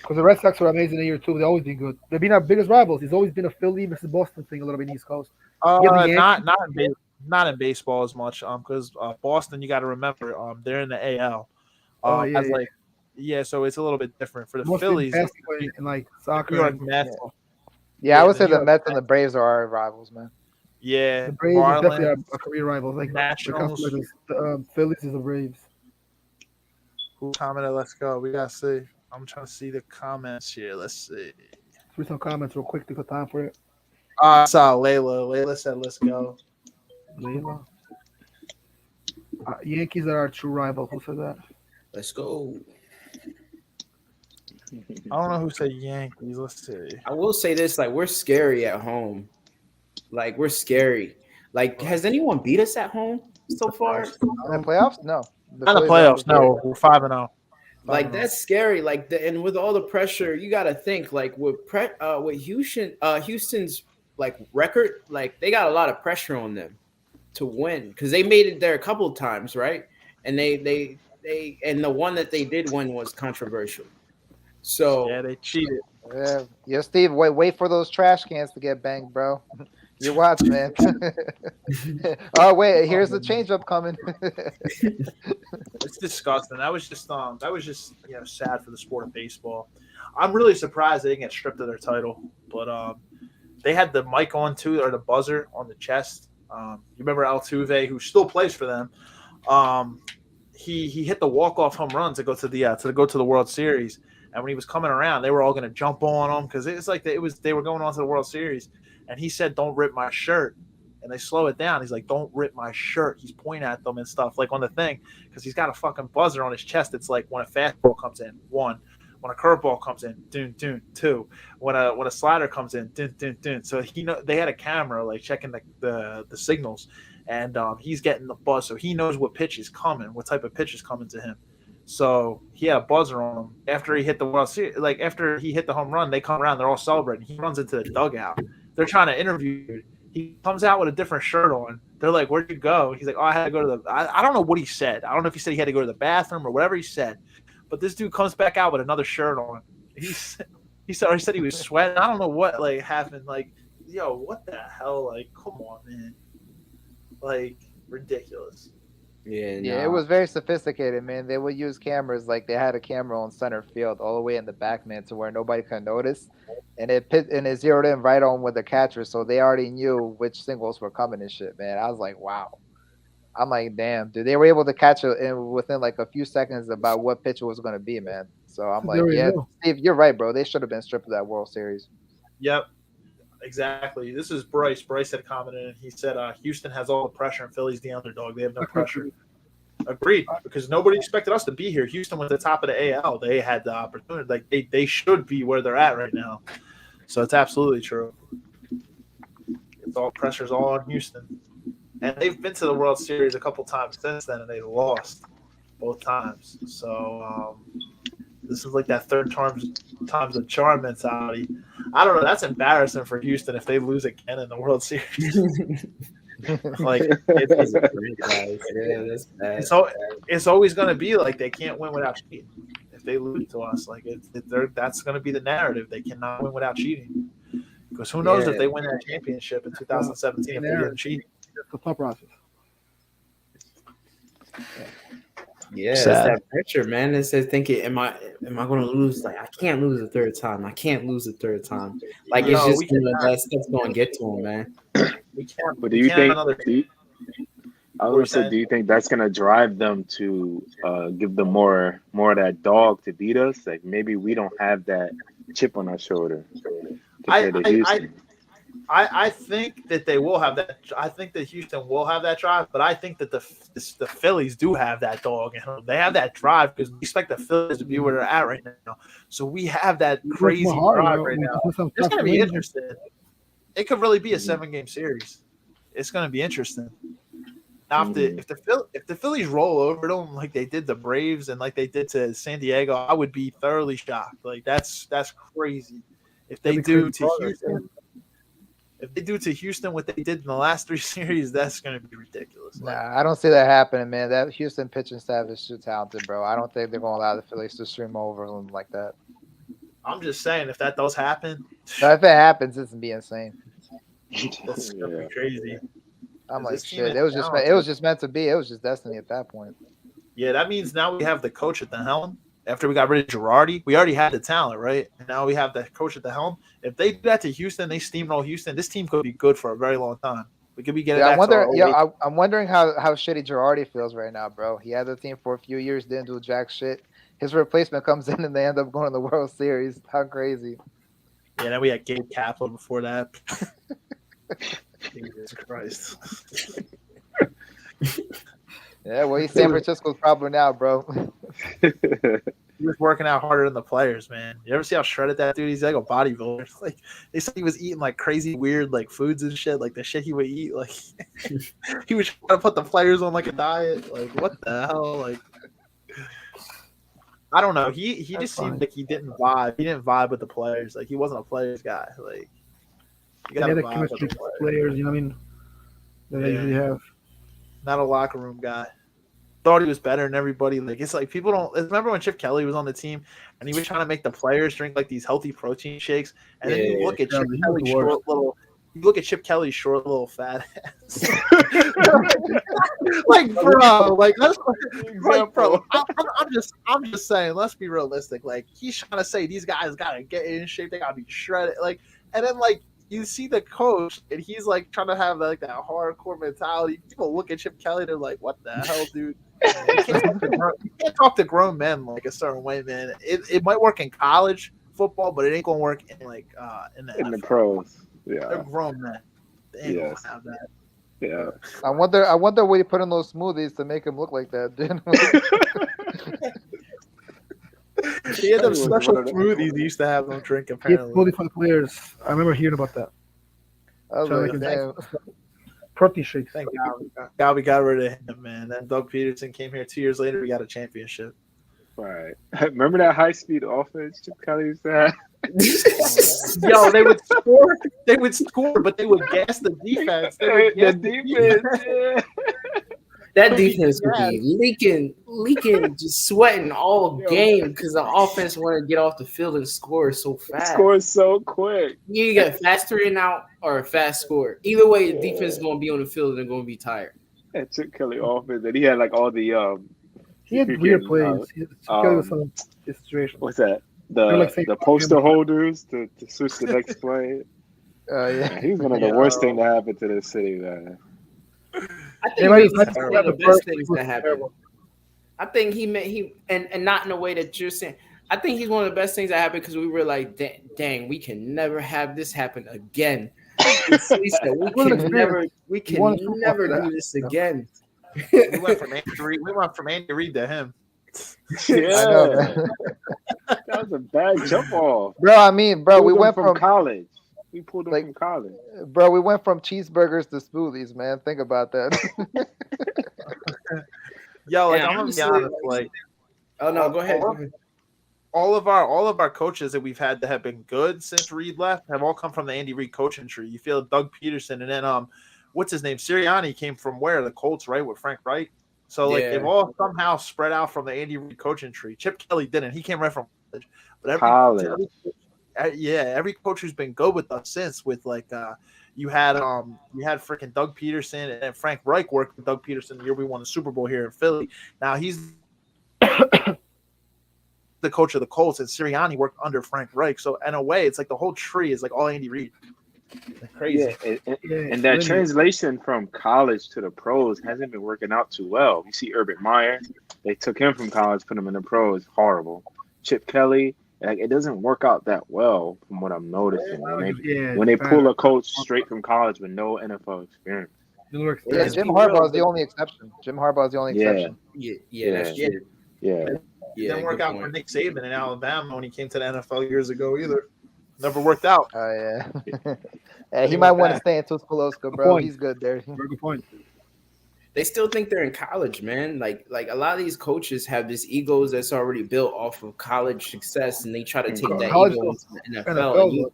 Because the Red Sox were amazing the year too. They've always been good. They've been our biggest rivals. It's always been a Philly versus Boston thing a little bit in East Coast. You have the Yankees. not in baseball as much because Boston, you got to remember they're in the AL. Oh yeah, yeah. Yeah, so it's a little bit different for the Mostly Phillies. basketball and like New soccer. York And Mets. Yeah, I would the say New the York Mets and the Braves are our rivals, man. Yeah, the Braves is definitely Marlins, our career rivals. Like Nationals. the Phillies is the Braves. Who commented? Let's go. We gotta see. I'm trying to see the comments here. Let's see. Let's read some comments real quick. Take the time for it. I saw Layla. Layla said, "Let's go." Layla. Yankees are our true rival. Who said that? let's go. I don't know who said Yankees. Let's see. I will say this: like we're scary at home. Like we're scary. Like has anyone beat us at home so far? In the playoffs? No. Not the Phillies are playoffs. undefeated. No, we're 5-0. Like that's scary. Like and with all the pressure, you got to think like with Houston's like record, like they got a lot of pressure on them to win because they made it there a couple of times, right? And they and the one that they did win was controversial. So Yeah, they cheated. Yeah, Steve, wait for those trash cans to get banged, bro. You watch, man. Oh wait, here's the changeup coming. It's disgusting. That was just sad for the sport of baseball. I'm really surprised they didn't get stripped of their title, but they had the mic on too, or the buzzer on the chest. You remember Altuve, who still plays for them? He hit the walk-off home run to go to the World Series, and when he was coming around, they were all going to jump on him because it's like they were going on to the World Series, and he said, "Don't rip my shirt." And they slow it down. He's like, "Don't rip my shirt." He's pointing at them and stuff like on the thing because he's got a fucking buzzer on his chest. It's like when a fastball comes in, 1. When a curveball comes in, dun dun 2. When a slider comes in, dun dun dun. So they had a camera like checking the signals, and he's getting the buzz, so he knows what pitch is coming, what type of pitch is coming to him. So he had a buzzer on him after he hit the World Series. Like after he hit the home run, they come around, they're all celebrating. He runs into the dugout. They're trying to interview. He comes out with a different shirt on. They're like, "Where'd you go?" He's like, "Oh, I had to go to the." I don't know what he said. I don't know if he said he had to go to the bathroom or whatever he said. But this dude comes back out with another shirt on. He said he was sweating. I don't know what like happened. Like, yo, what the hell? Like, come on, man. Like, ridiculous. Yeah, it was very sophisticated, man. They would use cameras like they had a camera on center field all the way in the back, man, to where nobody could notice. And it zeroed in right on with the catcher, so they already knew which singles were coming and shit, man. I was like, wow. I'm like, damn, dude. They were able to catch it within like a few seconds about what pitch it was going to be, man. So I'm like, yeah, Steve, you're right, bro. They should have been stripped of that World Series. Yep, exactly. This is Bryce. Bryce had commented, and he said, Houston has all the pressure, and Philly's the underdog. They have no pressure. Agreed, because nobody expected us to be here. Houston was the top of the AL. They had the opportunity. Like they should be where they're at right now. So it's absolutely true. Pressure's all on Houston. And they've been to the World Series a couple times since then, and they lost both times. So this is like that third time's a charm mentality. I don't know. That's embarrassing for Houston if they lose again in the World Series. Like It's franchise. Yeah, that's bad. it's always going to be like they can't win without cheating. If they lose to us, like that's going to be the narrative. They cannot win without cheating. Because who knows if they win that championship in 2017 if they didn't cheat. That's the thought process. Yeah, it's Sad. that pressure, man. It says thinking, am I going to lose? Like, I can't lose a third time. I can't lose a third time. Like, it's just that stuff's going to get to him, man. We can't. But do you think? I would say, do you think that's gonna drive them to give them more of that dog to beat us? Like maybe we don't have that chip on our shoulder compared to Houston. I think that they will have that. I think that Houston will have that drive, but I think that the Phillies do have that dog in them. They have that drive because we expect the Phillies to be where they're at right now. So we have that crazy drive right now. It's going to be interesting. It could really be a 7-game series. It's going to be interesting. Now, if the Phillies roll over them like they did the Braves and like they did to San Diego, I would be thoroughly shocked. Like that's crazy. If they do to Houston. If they do to Houston what they did in the last 3 series, that's going to be ridiculous. Nah, I don't see that happening, man. That Houston pitching staff is too talented, bro. I don't think they're going to allow the Phillies to stream over them like that. I'm just saying, if that does happen, if it happens, it's gonna be insane. That's going to be crazy. I'm like, shit. It was just meant to be. It was just destiny at that point. Yeah, that means now we have the coach at the helm. After we got rid of Girardi, we already had the talent, right? And now we have the coach at the helm. If they do that to Houston, they steamroll Houston. This team could be good for a very long time. We could be getting. I'm wondering how shitty Girardi feels right now, bro. He had the team for a few years, didn't do jack shit. His replacement comes in and they end up going to the World Series. How crazy! Yeah, then we had Gabe Kapler before that. Jesus Christ. Yeah, well, he's San Francisco's problem now, bro. He was working out harder than the players, man. You ever see how shredded that dude? He's like a bodybuilder. Like they said, he was eating like crazy, weird like foods and shit. Like the shit he would eat. Like he was trying to put the players on like a diet. Like what the hell? Like I don't know. He just seemed like he didn't vibe. He didn't vibe with the players. Like he wasn't a players guy. Like you got the chemistry with the players. You know what I mean? That they usually have. Not a locker room guy. Thought he was better than everybody. Like it's like people don't remember when Chip Kelly was on the team and he was trying to make the players drink like these healthy protein shakes, and then you look at Chip Kelly's short little fat ass. Like bro, like that's like bro. I'm just saying. Let's be realistic. Like he's trying to say these guys gotta get in shape. They gotta be shredded. Like and then like. You see the coach, and he's like trying to have like that hardcore mentality. People look at Chip Kelly, they're like, "What the hell, dude?" You can't talk to grown men like a certain way, man. It might work in college football, but it ain't gonna work in like in the pros. Yeah, they're grown men. They ain't gonna have that. Yeah. I wonder what you put in those smoothies to make him look like that, dude. He had them special smoothies he used to have them drink, apparently. He had smoothie players. I remember hearing about that. I was like, damn. Protein shakes. Thank God we got rid of him, man. Then Doug Peterson came here 2 years later. We got a championship. Right. Remember that high-speed offense Chip Kelly used to have? Yo, they would score. They would score, but they would gas the defense. The defense, yeah. That defense would be leaking, just sweating all game because the offense wanted to get off the field and score so fast. Score so quick. You get a fast 3 and out or a fast score. Either way, the defense is going to be on the field and they're going to be tired. That Chip Kelly offense, and he had like all the he had weird plays. Situation. What's that? The poster holders to switch the next play. Yeah. He's one of the worst thing to happen to this city, man. I think he's one of the best things that happened. I think he and not in a way that you're saying. I think he's one of the best things that happened because we were like, dang, we can never have this happen again. We can never do this again. We went from Andy Reid to him. Yeah, I know, man. That was a bad jump off, bro. I mean, bro, we went from college. We pulled him from college. Bro, we went from cheeseburgers to smoothies, man. Think about that. Yo, like I'm gonna be honest, like oh no, go ahead. All of our coaches that we've had that have been good since Reid left have all come from the Andy Reid coaching tree. You feel Doug Peterson, and then what's his name? Sirianni came from where? The Colts, right? With Frank Reich. So like they've all somehow spread out from the Andy Reid coaching tree. Chip Kelly didn't. He came right from college. But every coach who's been good with us since, with like you had freaking Doug Peterson, and Frank Reich worked with Doug Peterson the year we won the Super Bowl here in Philly. Now he's the coach of the Colts, and Sirianni worked under Frank Reich. So in a way, it's like the whole tree is like all Andy Reid. Like crazy. And that translation from college to the pros hasn't been working out too well. You see Urban Meyer, they took him from college, put him in the pros. Horrible. Chip Kelly, like it doesn't work out that well from what I'm noticing. When they pull a coach straight from college with no NFL experience. Yeah, Jim Harbaugh is the only exception. Yeah, that's true. It didn't work out for Nick Saban in Alabama when he came to the NFL years ago either. Never worked out. Oh yeah. He might want to stay in Tuscaloosa, bro. He's good there. Very good point. They still think they're in college, man. Like a lot of these coaches have this egos that's already built off of college success, and they try to take that ego into the NFL.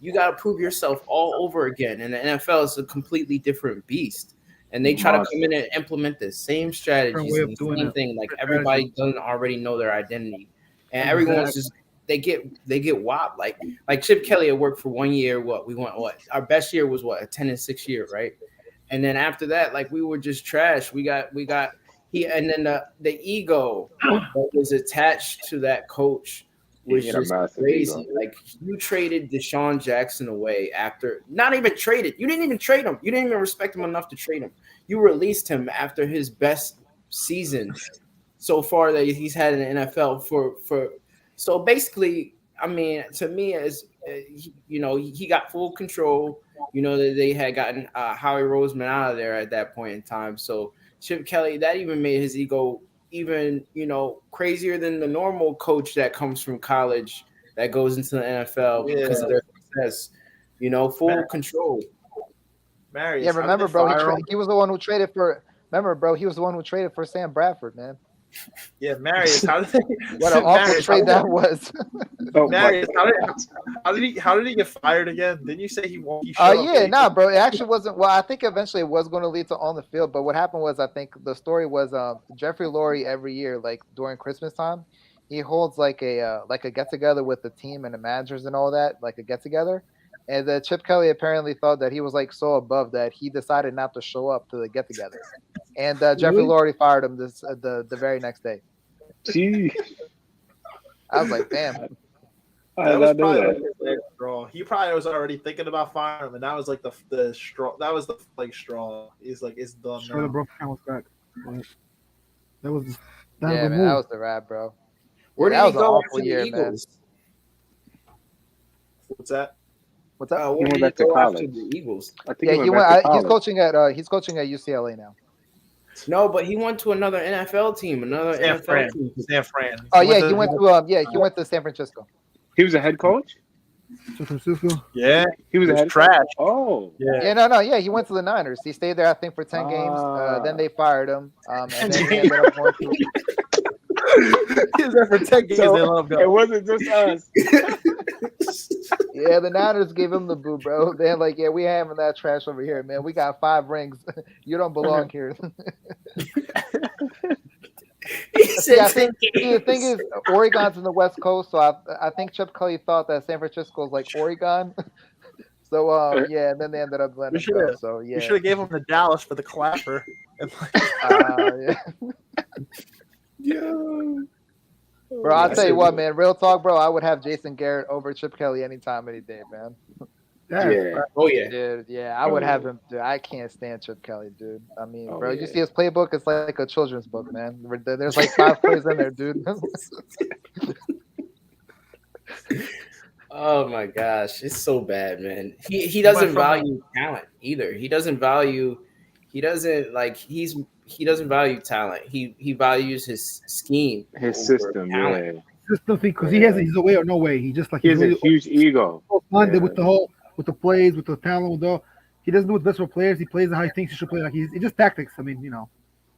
You got to prove yourself all over again, and the NFL is a completely different beast. And they try to come in and implement the same strategies, and the same thing. Like everybody doesn't already know their identity, and everyone's just they get whopped. Like Chip Kelly had worked for 1 year. Our best year was a 10-6 year, right? And then after that, like we were just trash. We got and then the ego that was attached to that coach was just crazy. Ego. Like you traded Deshaun Jackson away after not even traded. You didn't even trade him. You didn't even respect him enough to trade him. You released him after his best season so far that he's had in the NFL for. So basically, I mean, to me, as he got full control. You know that they had gotten Howie Roseman out of there at that point in time. So Chip Kelly, that even made his ego even, crazier than the normal coach that comes from college that goes into the NFL because of their success. Full control. Marius, yeah, remember, bro, he was the one who traded for. Remember, bro, he was the one who traded for Sam Bradford, man. Yeah, Marius, what an awful trade that was. Marius, how did he get fired again? Didn't you say he won't? Bro. It actually wasn't. Well, I think eventually it was going to lead to on the field, but what happened was, I think the story was Jeffrey Lurie every year, like during Christmas time, he holds like a get together with the team and the managers and all that, like a get together. And Chip Kelly apparently thought that he was like so above that he decided not to show up to the get together. And Jeffrey Lurie fired him the very next day. Gee. I was like, damn. That was probably he probably was already thinking about firing him, and that was like the straw. That was the straw. He's like, it's done. Sure, the broken was back. That was that was the rap, bro. Where did he go after the Eagles? What's that? What's up? He went back to college. The Eagles. I think he went. He's coaching at UCLA now. No, but he went to another NFL team. San Fran. Oh yeah, he went to San Francisco. He was a head coach. San Francisco. Yeah, he was a head trash. Oh, yeah. No. Yeah, he went to the Niners. He stayed there, I think, for 10 games. Then they fired him. And then he ended up going to. He was there for 10 games. So, they let him go. It wasn't just us. Yeah, the Niners gave him the boo, bro. They're like, yeah, we having that trash over here, man. We got 5 rings. You don't belong here. The thing is, Oregon's in the West Coast, so I think Chip Kelly thought that San Francisco is like Oregon. So and then they ended up letting him go. So yeah, we should have gave him the Dallas for the clapper. Bro, I'll tell you what, man. Real talk, bro. I would have Jason Garrett over Chip Kelly anytime, any day, man. Yeah. Oh yeah, dude. Yeah, I would have him. Dude, I can't stand Chip Kelly, dude. I mean, bro, you see his playbook? It's like a children's book, man. There's like 5 plays in there, dude. Oh my gosh, it's so bad, man. He doesn't value talent either. He doesn't value talent. He values his scheme, his system, talent. Yeah. System because he's a way or no way. He just like he has a huge ego. With the plays, with the talent, he doesn't do what's best for players. He plays how he thinks he should play. Like it's just tactics. I mean,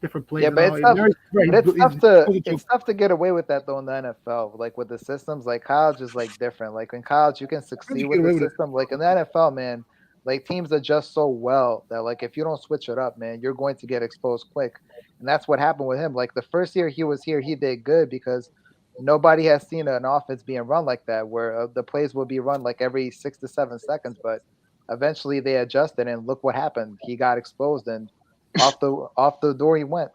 different plays. Yeah, but it's tough to get away with that though in the NFL. Like with the systems, like college is like different. Like in college, you can succeed with the system. Like in the NFL, man, Like teams adjust so well that like if you don't switch it up, man, you're going to get exposed quick. And that's what happened with him. Like the first year he was here, he did good because nobody has seen an offense being run like that, where the plays will be run like every 6 to 7 seconds. But eventually they adjusted, and look what happened. He got exposed, and off the door he went.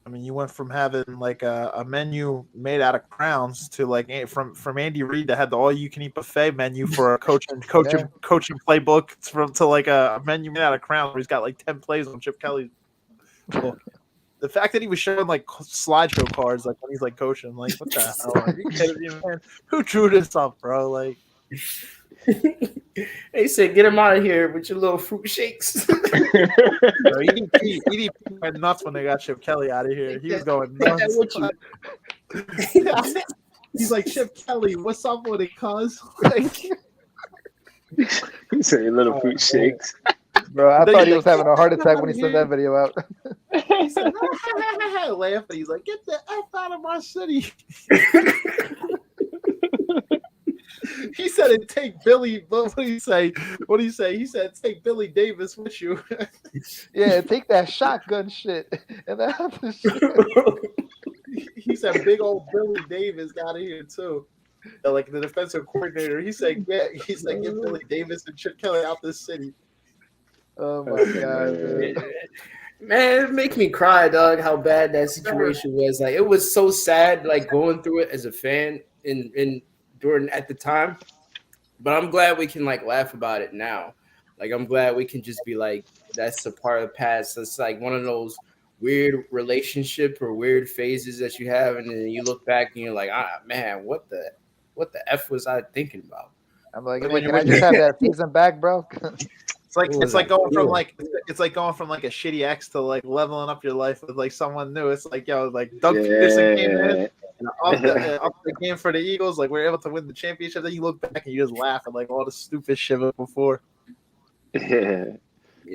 I mean, you went from having like a menu made out of crowns to like from Andy Reid that had the all you can eat buffet menu for a coaching playbook from to like a menu made out of crowns where he's got like 10 plays on Chip Kelly's book. The fact that he was showing like slideshow cards like when he's like coaching, like what the hell? Are you kidding me, man? Who drew this up, bro? Like They said, "Get him out of here with your little fruit shakes." EDP went nuts when they got Chip Kelly out of here. He was going nuts. He's like, Chip Kelly, what's up with it, cuz? Like, He said little fruit shakes. Bro, I thought he was having a heart attack when he sent that video out. he said, laughing. He's like, get the F out of my city. He said it take Billy. What did he say? What did he say? He said take Billy Davis with you. Yeah, take that shotgun shit and that other shit. He said big old Billy Davis got in here too. Like the defensive coordinator. He said, get Billy Davis and Chip Kelly out this city. Oh my god, man, it makes me cry, dog. How bad that situation was. Like it was so sad, like going through it as a fan in during at the time. But I'm glad we can like laugh about it now. Like I'm glad we can just be like, that's a part of the past. It's like one of those weird relationship or weird phases that you have, and then you look back and you're like, man, what the F was I thinking about? I'm like, can I just have that season back, bro? It's like going from like a shitty ex to like leveling up your life with like someone new. It's like, yo, like Doug Peterson came in and up the game for the Eagles. Like we're able to win the championship. Then you look back and you just laugh at like all the stupid shit before. Yeah,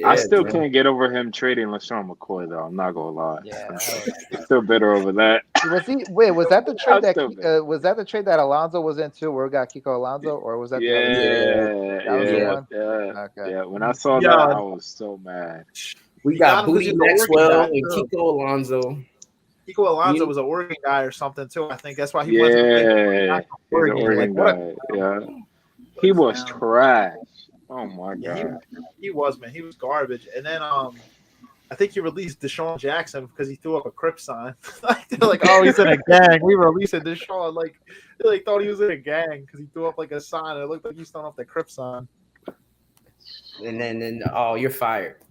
I still can't get over him trading LaShawn McCoy though. I'm not gonna lie. Yeah, I'm still bitter over that. Was that the trade that trade that Alonzo was in too, where we got Kiko Alonzo, or was that the other? Yeah. When I saw that, I was so mad. We got Booty Maxwell and Kiko Alonzo. Kiko Alonzo was an Oregon guy or something too. I think that's why he wasn't the Oregon guy. Yeah, he was trash. Oh my god, he was, man. He was garbage. And then I think he released Deshaun Jackson because he threw up a Crip sign. They're like, oh, he's in a gang. We released Deshaun. Like they like thought he was in a gang because he threw up like a sign. It looked like he's throwing off the Crip sign. And then oh, you're fired.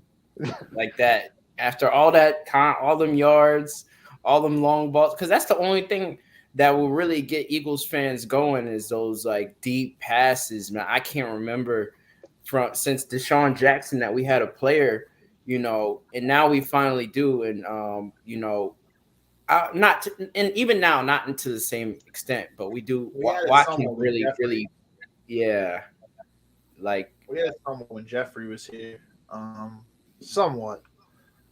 Like that. After all that all them yards, all them long balls, because that's the only thing that will really get Eagles fans going is those like deep passes, man. I can't remember since Deshaun Jackson that we had a player, you know, and now we finally do, and even now not into the same extent, but we do. Watching really, yeah, like we had someone when Jeffrey was here, somewhat.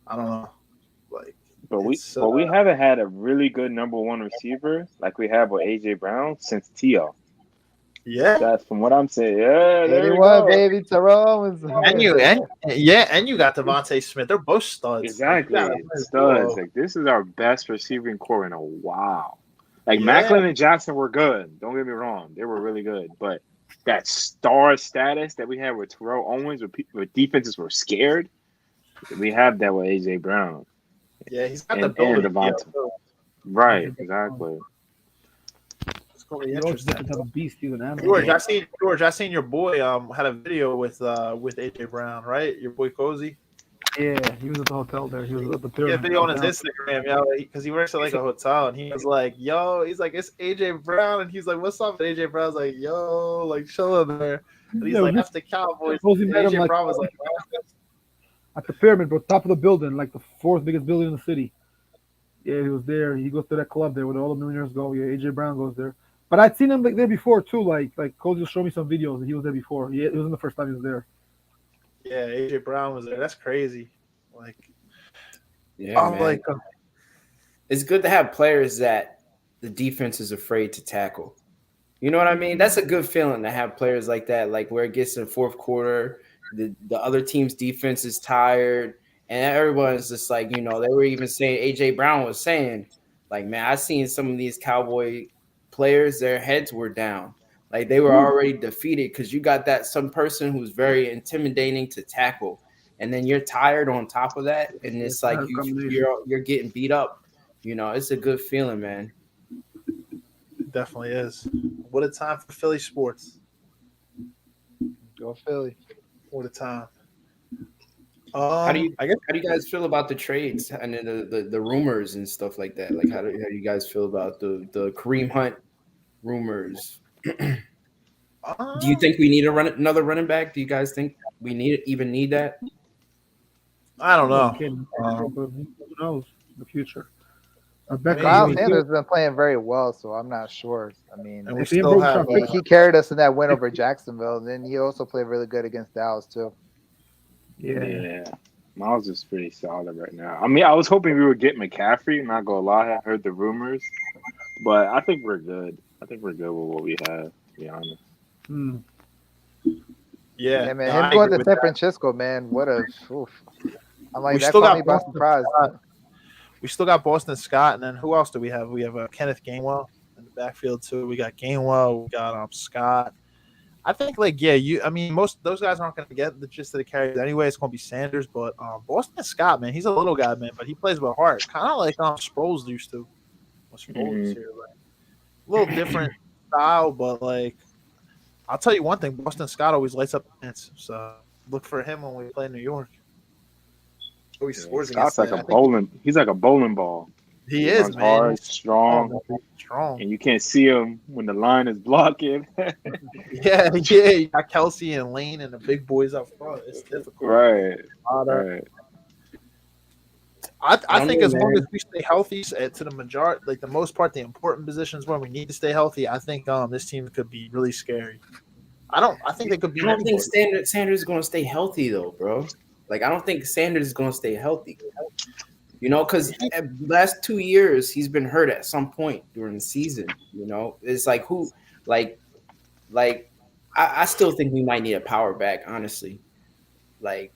I don't know, like. But we haven't had a really good number one receiver like we have with AJ Brown since T.O. Yeah, that's from what I'm saying. Yeah, there you go, baby. Terrell and you got Devontae Smith. They're both studs. Exactly, studs. Like this is our best receiving core in a while. Like Macklin and Jackson were good. Don't get me wrong, they were really good. But that star status that we had with Terrell Owens, where defenses were scared, we have that with AJ Brown. Yeah, he's got the ability. Right, exactly. It's going to be interesting. Beast, George, I seen your boy had a video with AJ Brown, right? Your boy Cozy. Yeah, he was at the hotel there. He was at the pyramid. He had a video on his Instagram, yo, because he works at like a hotel, and he was like, "Yo," he's like, "It's AJ Brown," and he's like, "What's up?" And AJ Brown's like, "Yo," like chilling there, and he's like, "That's the Cowboys." AJ Brown was like, at the pyramid, bro, top of the building, like the fourth biggest building in the city. Yeah, he was there. He goes to that club there where all the millionaires go. Yeah, AJ Brown goes there. But I'd seen him like there before too. Like Cozy showed me some videos, and he was there before. Yeah, it wasn't the first time he was there. Yeah, AJ Brown was there. That's crazy. Like, yeah, man. It's good to have players that the defense is afraid to tackle. You know what I mean? That's a good feeling to have players like that, like where it gets in the fourth quarter, the other team's defense is tired, and everyone's just like, you know, they were even saying AJ Brown was saying, like, man, I seen some of these Cowboy players, their heads were down. Like they were already defeated because you got that some person who's very intimidating to tackle, and then you're tired on top of that, and it's like Bad combination. you're getting beat up. You know, it's a good feeling, man. It definitely is. What a time for Philly sports. Go Philly. What a time. How do you I guess how do you guys feel about the trades and then the rumors and stuff like that? Like how do you guys feel about the Kareem Hunt rumors? Do you think we need another running back? Do you guys think we even need that? I don't No, know. we can't. But who knows the future? I Beckham, mean, Miles he Sanders has been playing very well, so I'm not sure. I mean, and we if he still improves have our he, fix, he carried us in that win over Jacksonville, and then he also played really good against Dallas too. yeah. Yeah. Miles is pretty solid right now. I mean, I was hoping we would get McCaffrey. Not gonna lie, I heard the rumors, but I think we're good. I think we're good with what we have. To be honest. Hmm. yeah. Yeah, man, No, him I going agree to with San that. Francisco, man, what a. Oof. I'm We like that still caught me got by Boston surprise. Scott. We still got Boston Scott, and then who else do we have? We have Kenneth Gainwell in the backfield too. We got Gainwell. We got Scott. I think like yeah, I mean most of those guys aren't going to get the gist of the carries anyway. It's going to be Sanders, but Boston Scott, man, he's a little guy, man, but he plays with heart, kind of like Sproles used to. When Sproles was Hmm. here, like a little different style, but like I'll tell you one thing: Boston Scott always lights up the dance. So look for him when we play New York. Always Yeah, scores against Scott's like the. a I think bowling. He's like a bowling ball. he He is, runs man. hard, He's strong, strong, man. Strong. and you can't see him when the line is blocking. Yeah, yeah. You got Kelsey and Lane and the big boys up front. It's difficult. Right, But, right. I I don't think know, as long as man. we stay healthy to the majority, like the most part, the important positions where we need to stay healthy, I think this team could be really scary. I think they could I beat don't think anybody. Sanders is going to stay healthy though, bro. Like I don't think Sanders is going to stay healthy. You know, because last 2 years he's been hurt at some point during the season. You know, it's like like, like I still think we might need a power back, honestly. Like,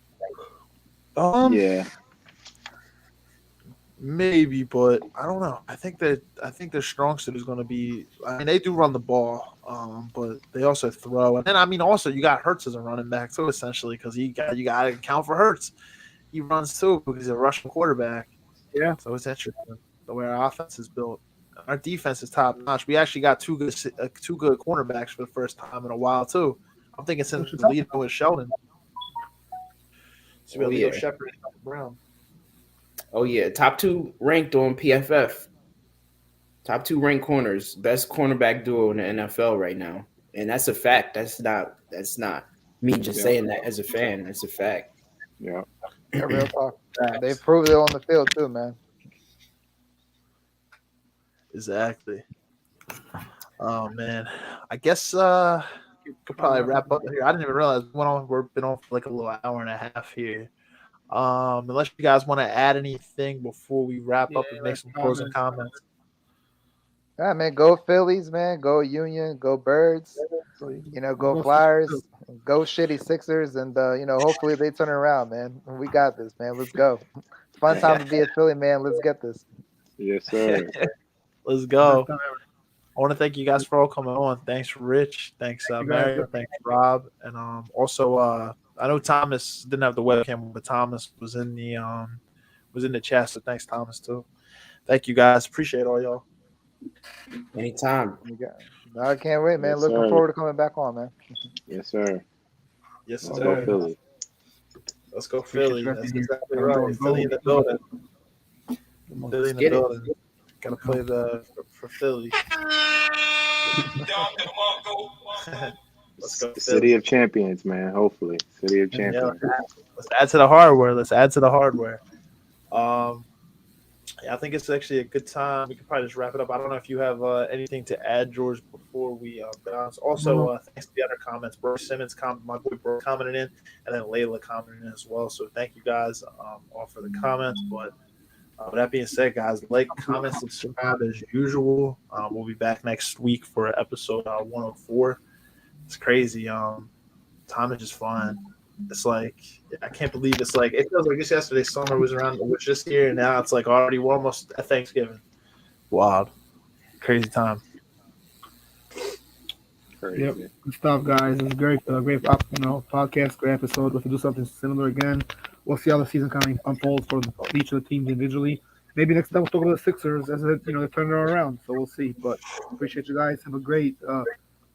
Um, Yeah, maybe, but I don't know. I think their strong suit is going to be. I mean, they do run the ball, but they also throw. And then I mean, also you got Hurts as a running back too, essentially, because you got to account for Hurts. He runs too because he's a Russian quarterback. Yeah. So it's interesting the way our offense is built. Our defense is top notch. We actually got two good cornerbacks for the first time in a while too. I'm thinking since Which is Lito with Sheldon, so we oh have Lito yeah, Shepard and Brown. oh yeah, top two ranked on PFF. Top two ranked corners, best cornerback duo in the NFL right now, and that's a fact. That's not me just yeah, saying that as a fan. That's a fact. yeah. Yeah, real talk. They Facts. proved it on the field too, man. Exactly. Oh man, I guess could probably wrap up here. I didn't even realize we've been on for like a little hour and a half here. Unless you guys want to add anything before we wrap Yeah, up and make last some closing comments. comments. Yeah, man, go Phillies, man. Go Union. Go Birds. So You know, go go Flyers. Go shitty Sixers, and hopefully they turn around, man. We got this, man. Let's go. Fun time to be a Philly, man. Let's get this. Yes, sir. Let's best go. time ever. I want to thank you guys for all coming on. Thanks, Rich. Thanks, You guys, Mario. Thanks, Rob. And also, I know Thomas didn't have the webcam, but Thomas was in the chat. So thanks, Thomas, too. Thank you guys. Appreciate all y'all. Anytime. We got. I can't wait, man. Yes, Looking sir. forward to coming back on, man. Yes, sir. Yes, Let's sir. go Philly. Let's go Appreciate Philly. you That's being here. exactly Have a good right. one. Philly in the building. Philly in the Get it. building. Gotta play for Philly. Let's go The Philly. city of champions, man. Hopefully, city of Yeah, champions. let's add to the hardware. Let's add to the hardware. Um, yeah, I think it's actually a good time. We could probably just wrap it up. I don't know if you have anything to add, George, before we bounce. Also, thanks to the other comments. Bro Simmons, my boy Bro, commented in, and then Layla commented in as well. So thank you guys all for the comments. But With that being said, guys, like, comment, subscribe as usual. We'll be back next week for episode 104. It's crazy. Time is just flying. It's like I can't believe it's like it feels like just yesterday. Summer was just here, and now it's like already we're almost at Thanksgiving. Wild, crazy time. Crazy. Yep, good stuff, guys. It's great, podcast, great episode. We'll have to do something similar again. We'll see how the season kind of unfolds for each of the teams individually. Maybe next time we'll talk about the Sixers as they turn it around. So we'll see. But appreciate you guys. Have a great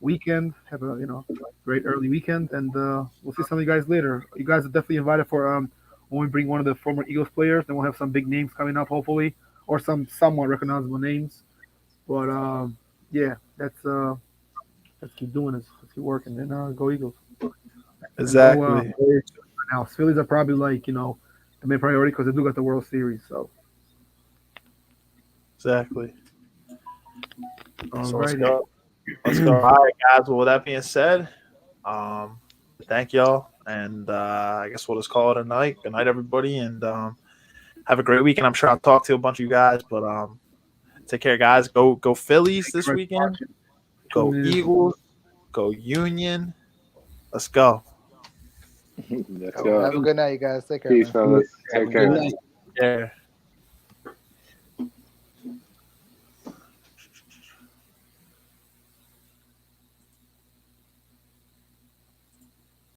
weekend. Have a great early weekend, and we'll see some of you guys later. You guys are definitely invited for when we bring one of the former Eagles players. Then we'll have some big names coming up, hopefully, or some somewhat recognizable names. But yeah, let's keep doing this. Let's keep working, and go Eagles. Exactly. Now, Phillies are probably like the main priority because they do got the World Series. So Exactly. So let's alrighty. go. Let's go. All right, guys. Well, with that being said, thank y'all, and I guess we'll just call it a night. Good night, everybody, and have a great weekend. I'm sure I'll talk to a bunch of you guys, but take care, guys. Go Phillies this weekend. Go Eagles. Go Union. Let's go. Let's go. Have a good night, you guys. Take care. Peace, Man. fellas. Take care. Good night. Yeah.